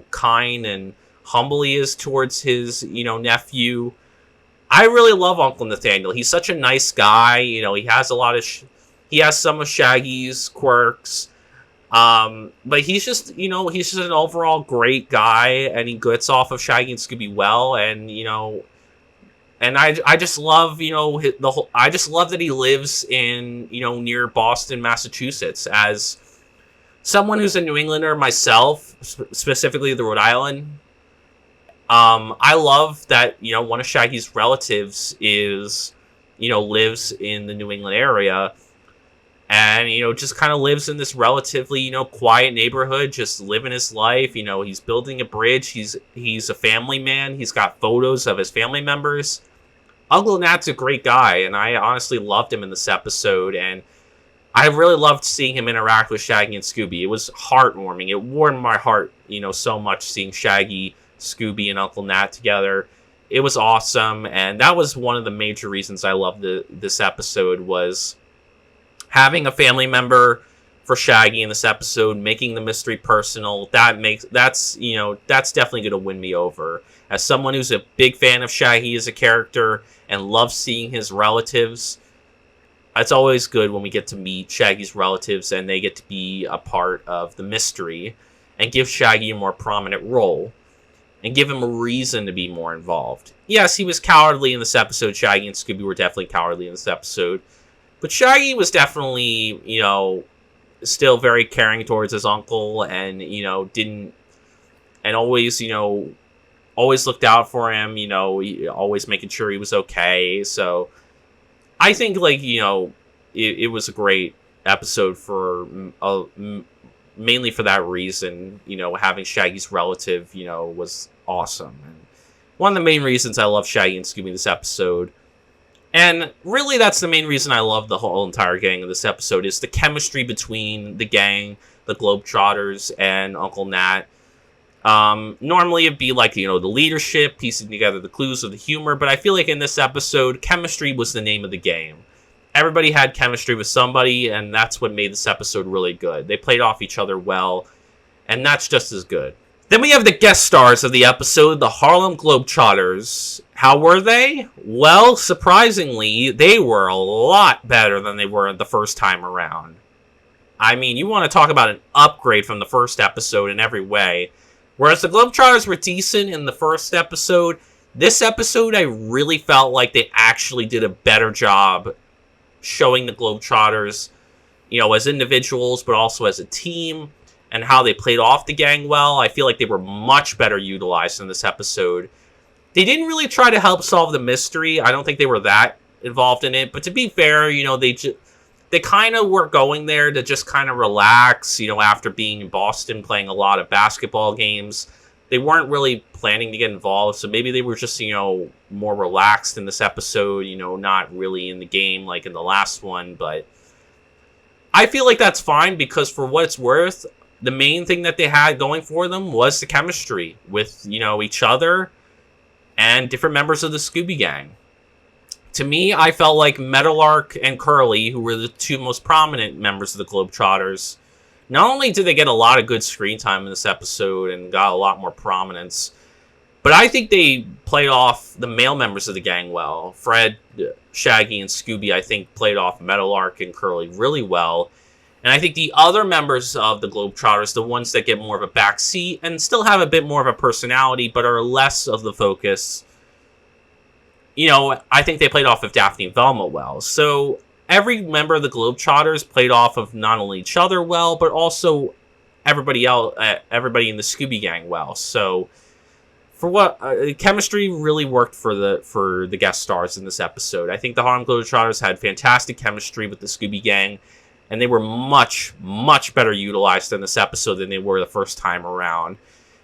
kind and humble he is towards his, nephew. I really love Uncle Nathaniel. He's such a nice guy. He has he has some of Shaggy's quirks. But he's just an overall great guy, and he gets off of Shaggy and Scooby well, and, and I just love, I just love that he lives in, near Boston, Massachusetts. As someone who's a New Englander myself, specifically the Rhode Island, I love that, one of Shaggy's relatives lives in the New England area. And, just kind of lives in this relatively, quiet neighborhood, just living his life. He's building a bridge. He's a family man. He's got photos of his family members. Uncle Nat's a great guy, and I honestly loved him in this episode. And I really loved seeing him interact with Shaggy and Scooby. It was heartwarming. It warmed my heart, so much seeing Shaggy, Scooby, and Uncle Nat together. It was awesome, and that was one of the major reasons I loved this episode, was having a family member for Shaggy in this episode, making the mystery personal. That's definitely going to win me over. As someone who's a big fan of Shaggy as a character and loves seeing his relatives, it's always good when we get to meet Shaggy's relatives and they get to be a part of the mystery and give Shaggy a more prominent role and give him a reason to be more involved. Yes, he was cowardly in this episode. Shaggy and Scooby were definitely cowardly in this episode. But Shaggy was definitely, still very caring towards his uncle and, always looked out for him, always making sure he was okay. So I think, it was a great episode for, mainly for that reason. Having Shaggy's relative, was awesome. And one of the main reasons I love Shaggy and Scooby this episode, and really that's the main reason I love the whole entire gang of this episode, is the chemistry between the gang, the Globetrotters, and Uncle Nat. Normally it'd be the leadership, piecing together the clues of the humor, but I feel like in this episode, chemistry was the name of the game. Everybody had chemistry with somebody, and that's what made this episode really good. They played off each other well, and that's just as good. Then we have the guest stars of the episode, the Harlem Globetrotters. How were they? Well, surprisingly, they were a lot better than they were the first time around. I mean, you want to talk about an upgrade from the first episode in every way. Whereas the Globetrotters were decent in the first episode, this episode I really felt like they actually did a better job showing the Globetrotters, as individuals, but also as a team, and how they played off the gang well. I feel like they were much better utilized in this episode. They didn't really try to help solve the mystery. I don't think they were that involved in it. But to be fair, they kind of were going there to just kind of relax, after being in Boston, playing a lot of basketball games. They weren't really planning to get involved, so maybe they were just, more relaxed in this episode, not really in the game like in the last one. But I feel like that's fine, because for what it's worth, the main thing that they had going for them was the chemistry with, each other and different members of the Scooby Gang. To me, I felt like Meadowlark and Curly, who were the two most prominent members of the Globetrotters, not only did they get a lot of good screen time in this episode and got a lot more prominence, but I think they played off the male members of the gang well. Fred, Shaggy, and Scooby, I think, played off Meadowlark and Curly really well. And I think the other members of the Globetrotters, the ones that get more of a backseat and still have a bit more of a personality, but are less of the focus, I think they played off of Daphne and Velma well. So every member of the Globetrotters played off of not only each other well, but also everybody else, everybody in the Scooby Gang well. So for what chemistry really worked for the guest stars in this episode. I think the Harlem Globetrotters had fantastic chemistry with the Scooby Gang, and they were much, much better utilized in this episode than they were the first time around.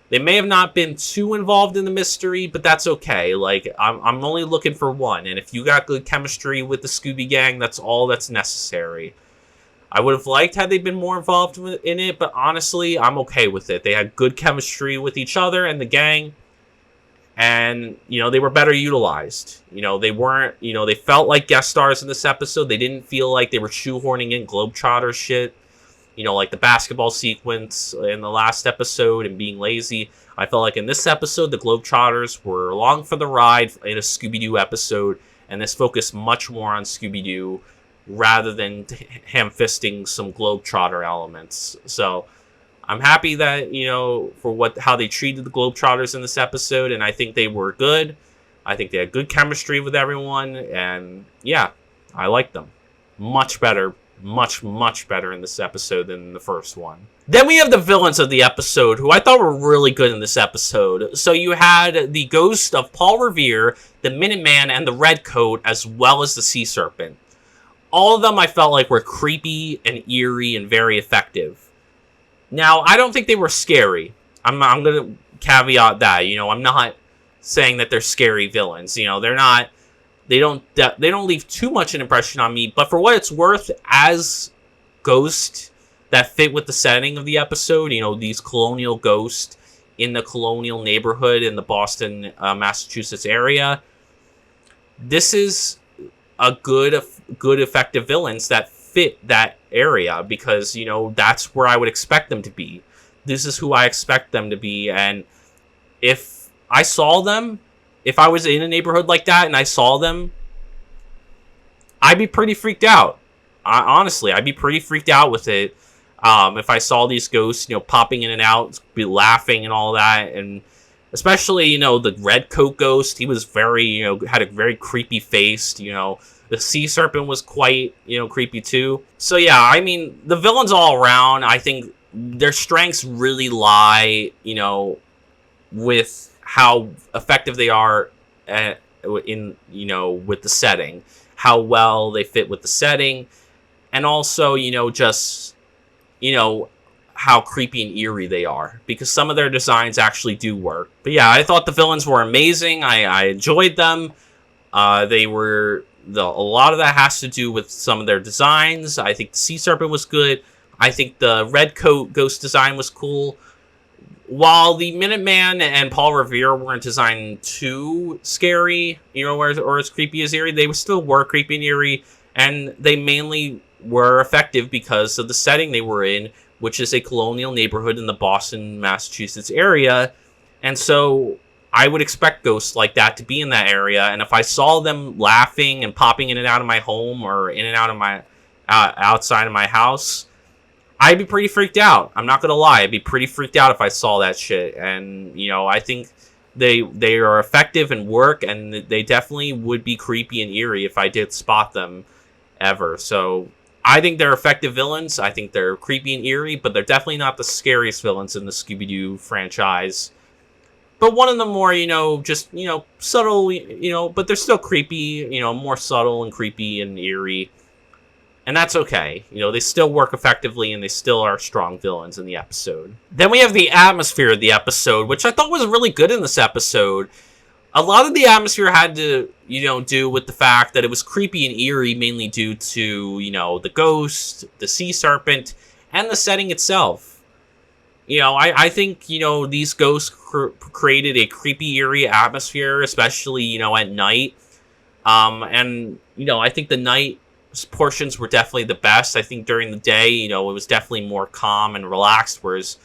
They may have not been too involved in the mystery, but that's okay. I'm only looking for one, and if you got good chemistry with the Scooby Gang, that's all that's necessary. I would have liked had they been more involved in it, but honestly, I'm okay with it. They had good chemistry with each other and the gang, and, they were better utilized. They weren't, they felt like guest stars in this episode. They didn't feel like they were shoehorning in Globetrotter shit. Like the basketball sequence in the last episode and being lazy. I felt like in this episode, the Globetrotters were along for the ride in a Scooby Doo episode, and this focused much more on Scooby Doo rather than ham-fisting some Globetrotter elements. So I'm happy that, for how they treated the Globetrotters in this episode, and I think they were good. I think they had good chemistry with everyone, and yeah, I like them. Much better. Much, much better in this episode than the first one. Then we have the villains of the episode, who I thought were really good in this episode. So you had the ghost of Paul Revere, the Minuteman, and the Redcoat, as well as the Sea Serpent. All of them I felt like were creepy and eerie and very effective. Now, I don't think they were scary. I'm going to caveat that. I'm not saying that they're scary villains. They're not... They don't leave too much an impression on me, but for what it's worth, as ghosts that fit with the setting of the episode, these colonial ghosts in the colonial neighborhood in the Boston, Massachusetts area, this is a good effective villains that fit that area because, you know, that's where I would expect them to be. This is who I expect them to be. And if I saw them, if I was in a neighborhood like that and I saw them, I'd be pretty freaked out. Honestly, I'd be pretty freaked out with it. If I saw these ghosts, you know, popping in and out, be laughing and all that. And especially, you know, the red coat ghost, he was very, you know, had a very creepy face, you know. The sea serpent was quite, you know, creepy too. So yeah, I mean, the villains all around, I think their strengths really lie, you know, with how effective they are in, you know, with the setting. How well they fit with the setting. And also, you know, just, you know, how creepy and eerie they are. Because some of their designs actually do work. But yeah, I thought the villains were amazing. I enjoyed them. They were... a lot of that has to do with some of their designs. I think the sea serpent was good. I think the red coat ghost design was cool. While the Minuteman and Paul Revere weren't designed too scary, you know, or as creepy as eerie, they still were creepy and eerie, and they mainly were effective because of the setting they were in, which is a colonial neighborhood in the Boston, Massachusetts area. And so I would expect ghosts like that to be in that area, and if I saw them laughing and popping in and out of my home or in and out of my outside of my house, I'd be pretty freaked out. I'm not gonna lie, I'd be pretty freaked out if I saw that shit. And you know, I think they are effective and work, and they definitely would be creepy and eerie if I did spot them ever. So I think they're effective villains. I think they're creepy and eerie, but they're definitely not the scariest villains in the Scooby Doo franchise. But one of them more, you know, just, you know, subtle, you know, but they're still creepy, you know, more subtle and creepy and eerie. And that's okay. You know, they still work effectively and they still are strong villains in the episode. Then we have the atmosphere of the episode, which I thought was really good in this episode. A lot of the atmosphere had to, you know, do with the fact that it was creepy and eerie, mainly due to, you know, the ghost, the sea serpent, and the setting itself. You know, I think, you know, these ghosts created a creepy, eerie atmosphere, especially, you know, at night. And, you know, I think the night portions were definitely the best. I think during the day, you know, it was definitely more calm and relaxed, whereas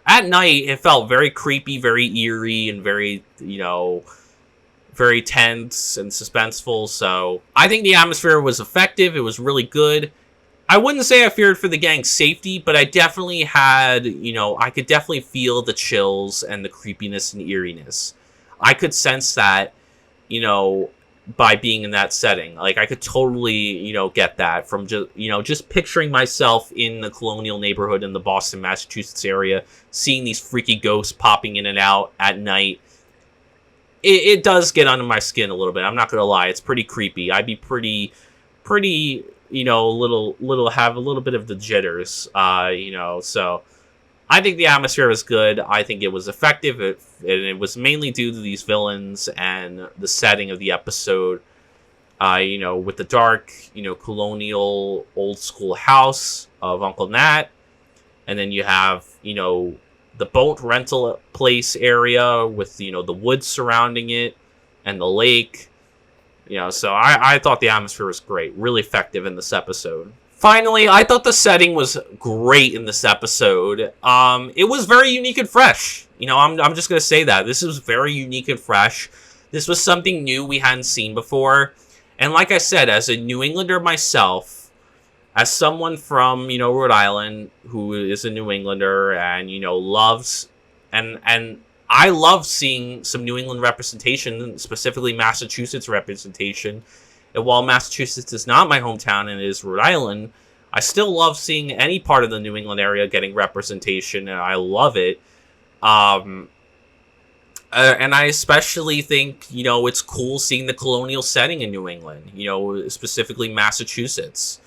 at night, it felt very creepy, very eerie, and very, you know, very tense and suspenseful. So I think the atmosphere was effective. It was really good. I wouldn't say I feared for the gang's safety, but I definitely had, you know, I could definitely feel the chills and the creepiness and eeriness. I could sense that, you know, by being in that setting. Like, I could totally, you know, get that from just, you know, just picturing myself in the colonial neighborhood in the Boston, Massachusetts area, seeing these freaky ghosts popping in and out at night. It does get under my skin a little bit. I'm not going to lie. It's pretty creepy. I'd be pretty, you know, have a little bit of the jitters, you know, so I think the atmosphere was good. I think it was effective, and it was mainly due to these villains and the setting of the episode, you know, with the dark, you know, colonial, old-school house of Uncle Nat, and then you have, you know, the boat rental place area with, you know, the woods surrounding it, and the lake. You know, so I thought the atmosphere was great. Really effective in this episode. Finally, I thought the setting was great in this episode. It was very unique and fresh. You know, I'm just going to say that. This was very unique and fresh. This was something new we hadn't seen before. And like I said, as a New Englander myself, as someone from, you know, Rhode Island, who is a New Englander and, you know, loves... And I love seeing some New England representation, specifically Massachusetts representation. And while Massachusetts is not my hometown and it is Rhode Island, I still love seeing any part of the New England area getting representation, and I love it. And I especially think, you know, it's cool seeing the colonial setting in New England, you know, specifically Massachusetts.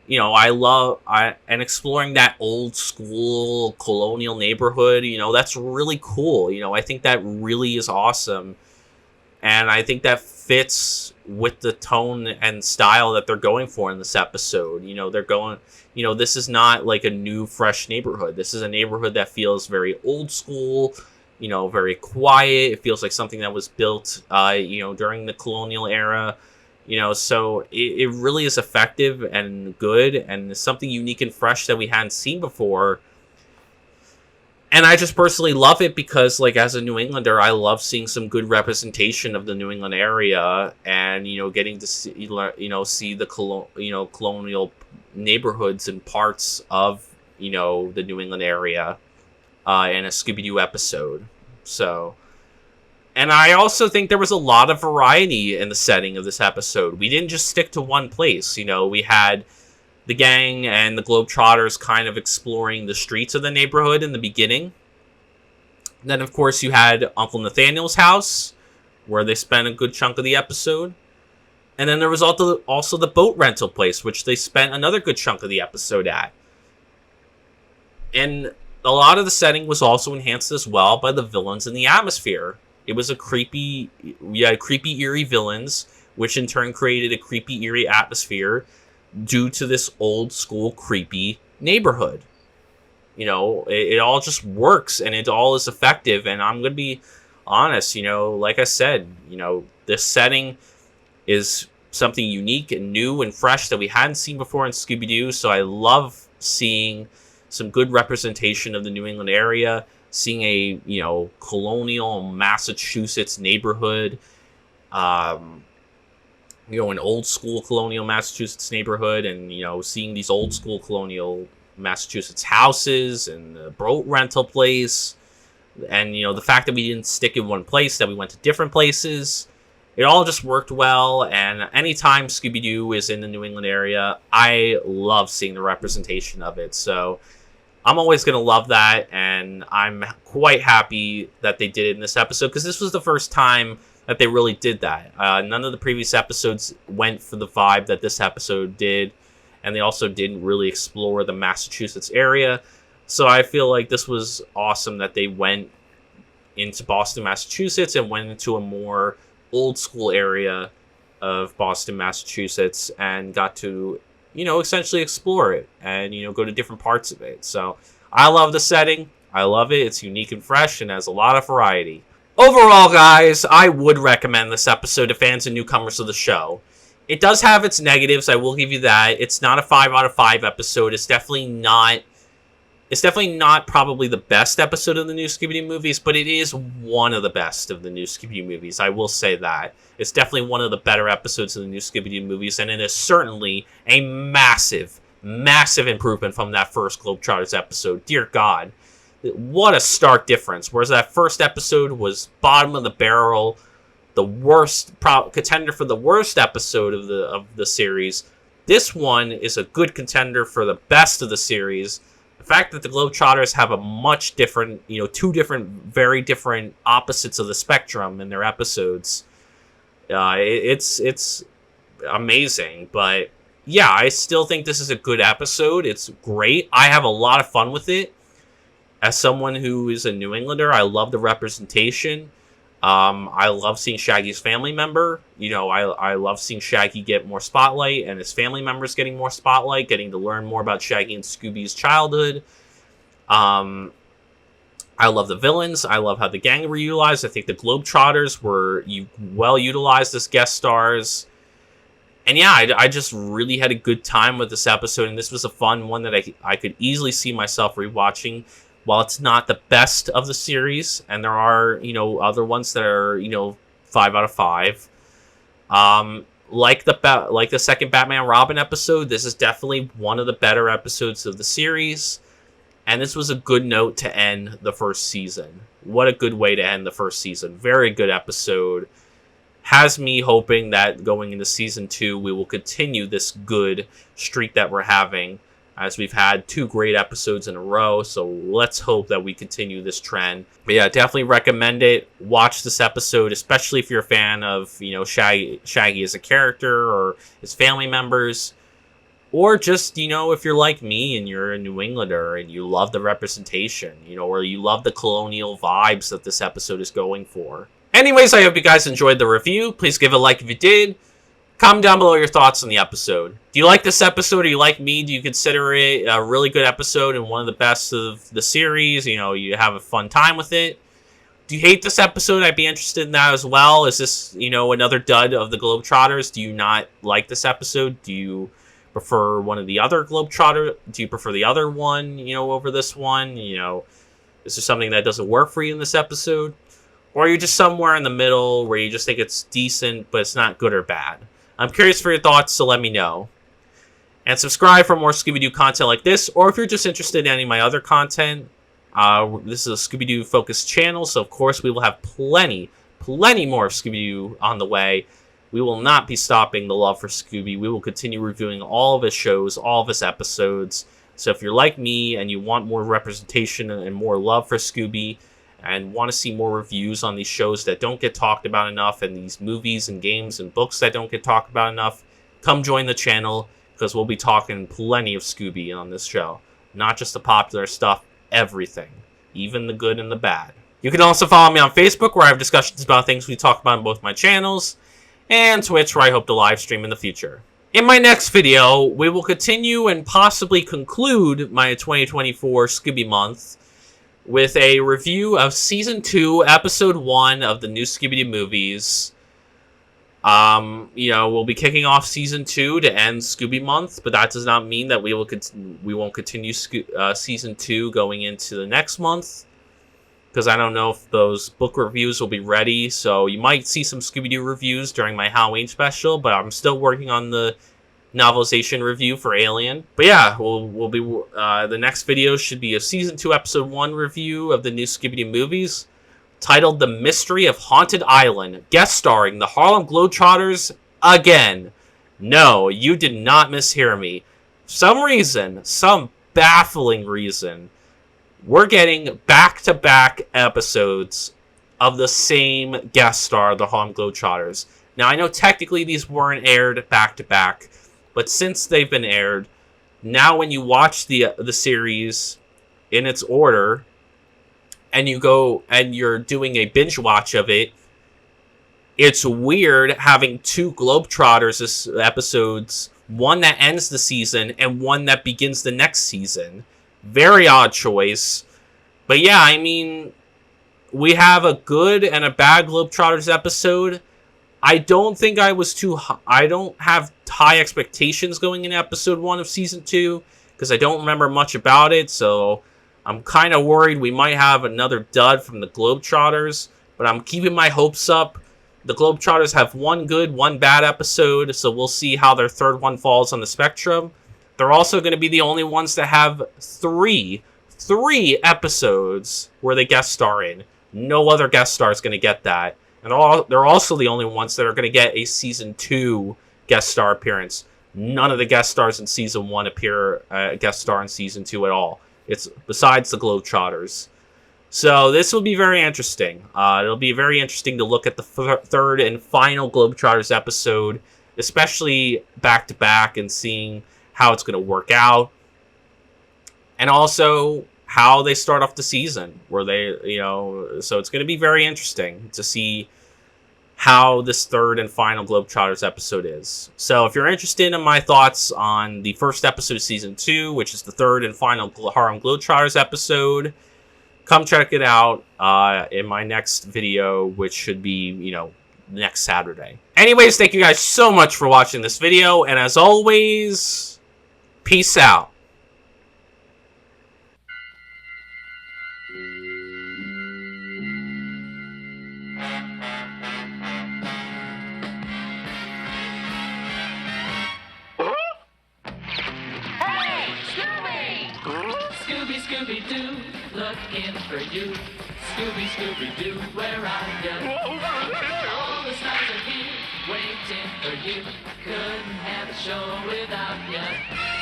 You know, and exploring that old school colonial neighborhood, you know, that's really cool. You know, I think that really is awesome. And I think that fits with the tone and style that they're going for in this episode. You know, they're going, you know, this is not like a new, fresh neighborhood. This is a neighborhood that feels very old school, you know, very quiet. It feels like something that was built, you know, during the colonial era. So it really is effective and good, and it's something unique and fresh that we hadn't seen before. And I just personally love it because, like, as a New Englander, I love seeing some good representation of the New England area, and getting to see the colonial neighborhoods and parts of the New England area in a Scooby Doo episode. So, and I also think there was a lot of variety in the setting of this episode. We didn't just stick to one place. We had the gang and the Globetrotters kind of exploring the streets of the neighborhood in the beginning. Then, of course, you had Uncle Nathaniel's house, where they spent a good chunk of the episode. And then there was also the boat rental place, which they spent another good chunk of the episode at. And a lot of the setting was also enhanced as well by the villains and the atmosphere. It was we had creepy, eerie villains, which in turn created a creepy, eerie atmosphere due to this old school creepy neighborhood. It all just works, and it all is effective. And I'm going to be honest, like I said, this setting is something unique and new and fresh that we hadn't seen before in Scooby Doo. So I love seeing some good representation of the New England area, seeing a, colonial Massachusetts neighborhood, an old school colonial Massachusetts neighborhood, and seeing these old school colonial Massachusetts houses and the boat rental place, and the fact that we didn't stick in one place, that we went to different places, it all just worked well. And anytime Scooby Doo is in the New England area, I love seeing the representation of it. So I'm always going to love that, and I'm quite happy that they did it in this episode, because this was the first time that they really did that. None of the previous episodes went for the vibe that this episode did, and they also didn't really explore the Massachusetts area. So I feel like this was awesome that they went into Boston, Massachusetts, and went into a more old school area of Boston, Massachusetts, and got to, essentially explore it and, go to different parts of it. So I love the setting. I love it. It's unique and fresh and has a lot of variety. Overall, guys, I would recommend this episode to fans and newcomers of the show. It does have its negatives, I will give you that. It's not a 5 out of 5 episode. It's definitely not probably the best episode of the new Scooby Doo movies, but it is one of the best of the new Scooby Doo movies. I will say that. It's definitely one of the better episodes of the new Scooby Doo movies, and it is certainly a massive, massive improvement from that first Globetrotters episode. Dear God. What a stark difference. Whereas that first episode was bottom of the barrel, the worst contender for the worst episode of the series. This one is a good contender for the best of the series. The fact that the Globetrotters have a much different, two different, very different opposites of the spectrum in their episodes. It's amazing. But yeah, I still think this is a good episode. It's great. I have a lot of fun with it. As someone who is a New Englander, I love the representation. I love seeing Shaggy's family member. I love seeing Shaggy get more spotlight and his family members getting more spotlight, getting to learn more about Shaggy and Scooby's childhood. I love the villains. I love how the gang were utilized. I think the Globetrotters were well utilized as guest stars. And yeah, I just really had a good time with this episode, and this was a fun one that I could easily see myself rewatching. While it's not the best of the series, and there are, other ones that are, 5 out of 5. Like the second Batman Robin episode, this is definitely one of the better episodes of the series. And this was a good note to end the first season. What a good way to end the first season. Very good episode. Has me hoping that going into season 2, we will continue this good streak that we're having, as we've had 2 great episodes in a row. So let's hope that we continue this trend. But yeah, definitely recommend it. Watch this episode, especially if you're a fan of, Shaggy as a character or his family members. Or just, if you're like me and you're a New Englander and you love the representation, or you love the colonial vibes that this episode is going for. Anyways, I hope you guys enjoyed the review. Please give a like if you did. Comment down below your thoughts on the episode. Do you like this episode? Are you like me? Do you consider it a really good episode and one of the best of the series? You have a fun time with it? Do you hate this episode? I'd be interested in that as well. Is this, another dud of the Globetrotters? Do you not like this episode? Do you prefer one of the other Globetrotter? Do you prefer the other one, over this one? Is there something that doesn't work for you in this episode? Or are you just somewhere in the middle where you just think it's decent, but it's not good or bad? I'm curious for your thoughts, so let me know. And subscribe for more Scooby-Doo content like this, or if you're just interested in any of my other content, this is a Scooby-Doo focused channel, so of course we will have plenty more Scooby-Doo on the way. We will not be stopping the love for Scooby. We will continue reviewing all of his shows, all of his episodes. So if you're like me and you want more representation and more love for Scooby, and want to see more reviews on these shows that don't get talked about enough, and these movies and games and books that don't get talked about enough, come join the channel, because we'll be talking plenty of Scooby on this show. Not just the popular stuff, everything. Even the good and the bad. You can also follow me on Facebook, where I have discussions about things we talk about on both my channels, and Twitch, where I hope to live stream in the future. In my next video, we will continue and possibly conclude my 2024 Scooby month with a review of Season 2, Episode 1 of the new Scooby Doo movies. We'll be kicking off Season 2 to end Scooby month, but that does not mean that we won't continue Season 2 going into the next month, because I don't know if those book reviews will be ready, so you might see some Scooby Doo reviews during my Halloween special, but I'm still working on the novelization review for Alien. But yeah, we'll be the next video should be a Season 2 Episode 1 review of the new Scooby Doo movies, titled The Mystery of Haunted Island, guest starring the Harlem Globetrotters again. No, you did not mishear me. Some baffling reason, we're getting back-to-back episodes of the same guest star, the Harlem Globetrotters. Now, I know technically these weren't aired back-to-back, but since they've been aired, now when you watch the series in its order, and you go and you're doing a binge watch of it, it's weird having two Globetrotters episodes, one that ends the season and one that begins the next season. Very odd choice. But yeah, I mean, we have a good and a bad Globetrotters episode. I don't think I don't have high expectations going into episode 1 of season 2, because I don't remember much about it, so I'm kind of worried we might have another dud from the Globetrotters, but I'm keeping my hopes up. The Globetrotters have one good, one bad episode, so we'll see how their third one falls on the spectrum. They're also going to be the only ones that have three episodes where they guest star in. No other guest star is going to get that. And they're also the only ones that are going to get a Season 2 guest star appearance. None of the guest stars in Season 1 appear guest star in Season 2 at all. It's besides the Globetrotters. So this will be very interesting. It'll be very interesting to look at the third and final Globetrotters episode, especially back-to-back, and seeing how it's going to work out. And also how they start off the season, where they, so it's going to be very interesting to see how this third and final Globetrotters episode is. So if you're interested in my thoughts on the first episode of Season 2, which is the third and final Harlem Globetrotters episode, come check it out in my next video, which should be, next Saturday. Anyways, thank you guys so much for watching this video, and as always, peace out. Scooby Doo, looking for you. Scooby Doo, where are you? All the stars are here, waiting for you. Couldn't have a show without you.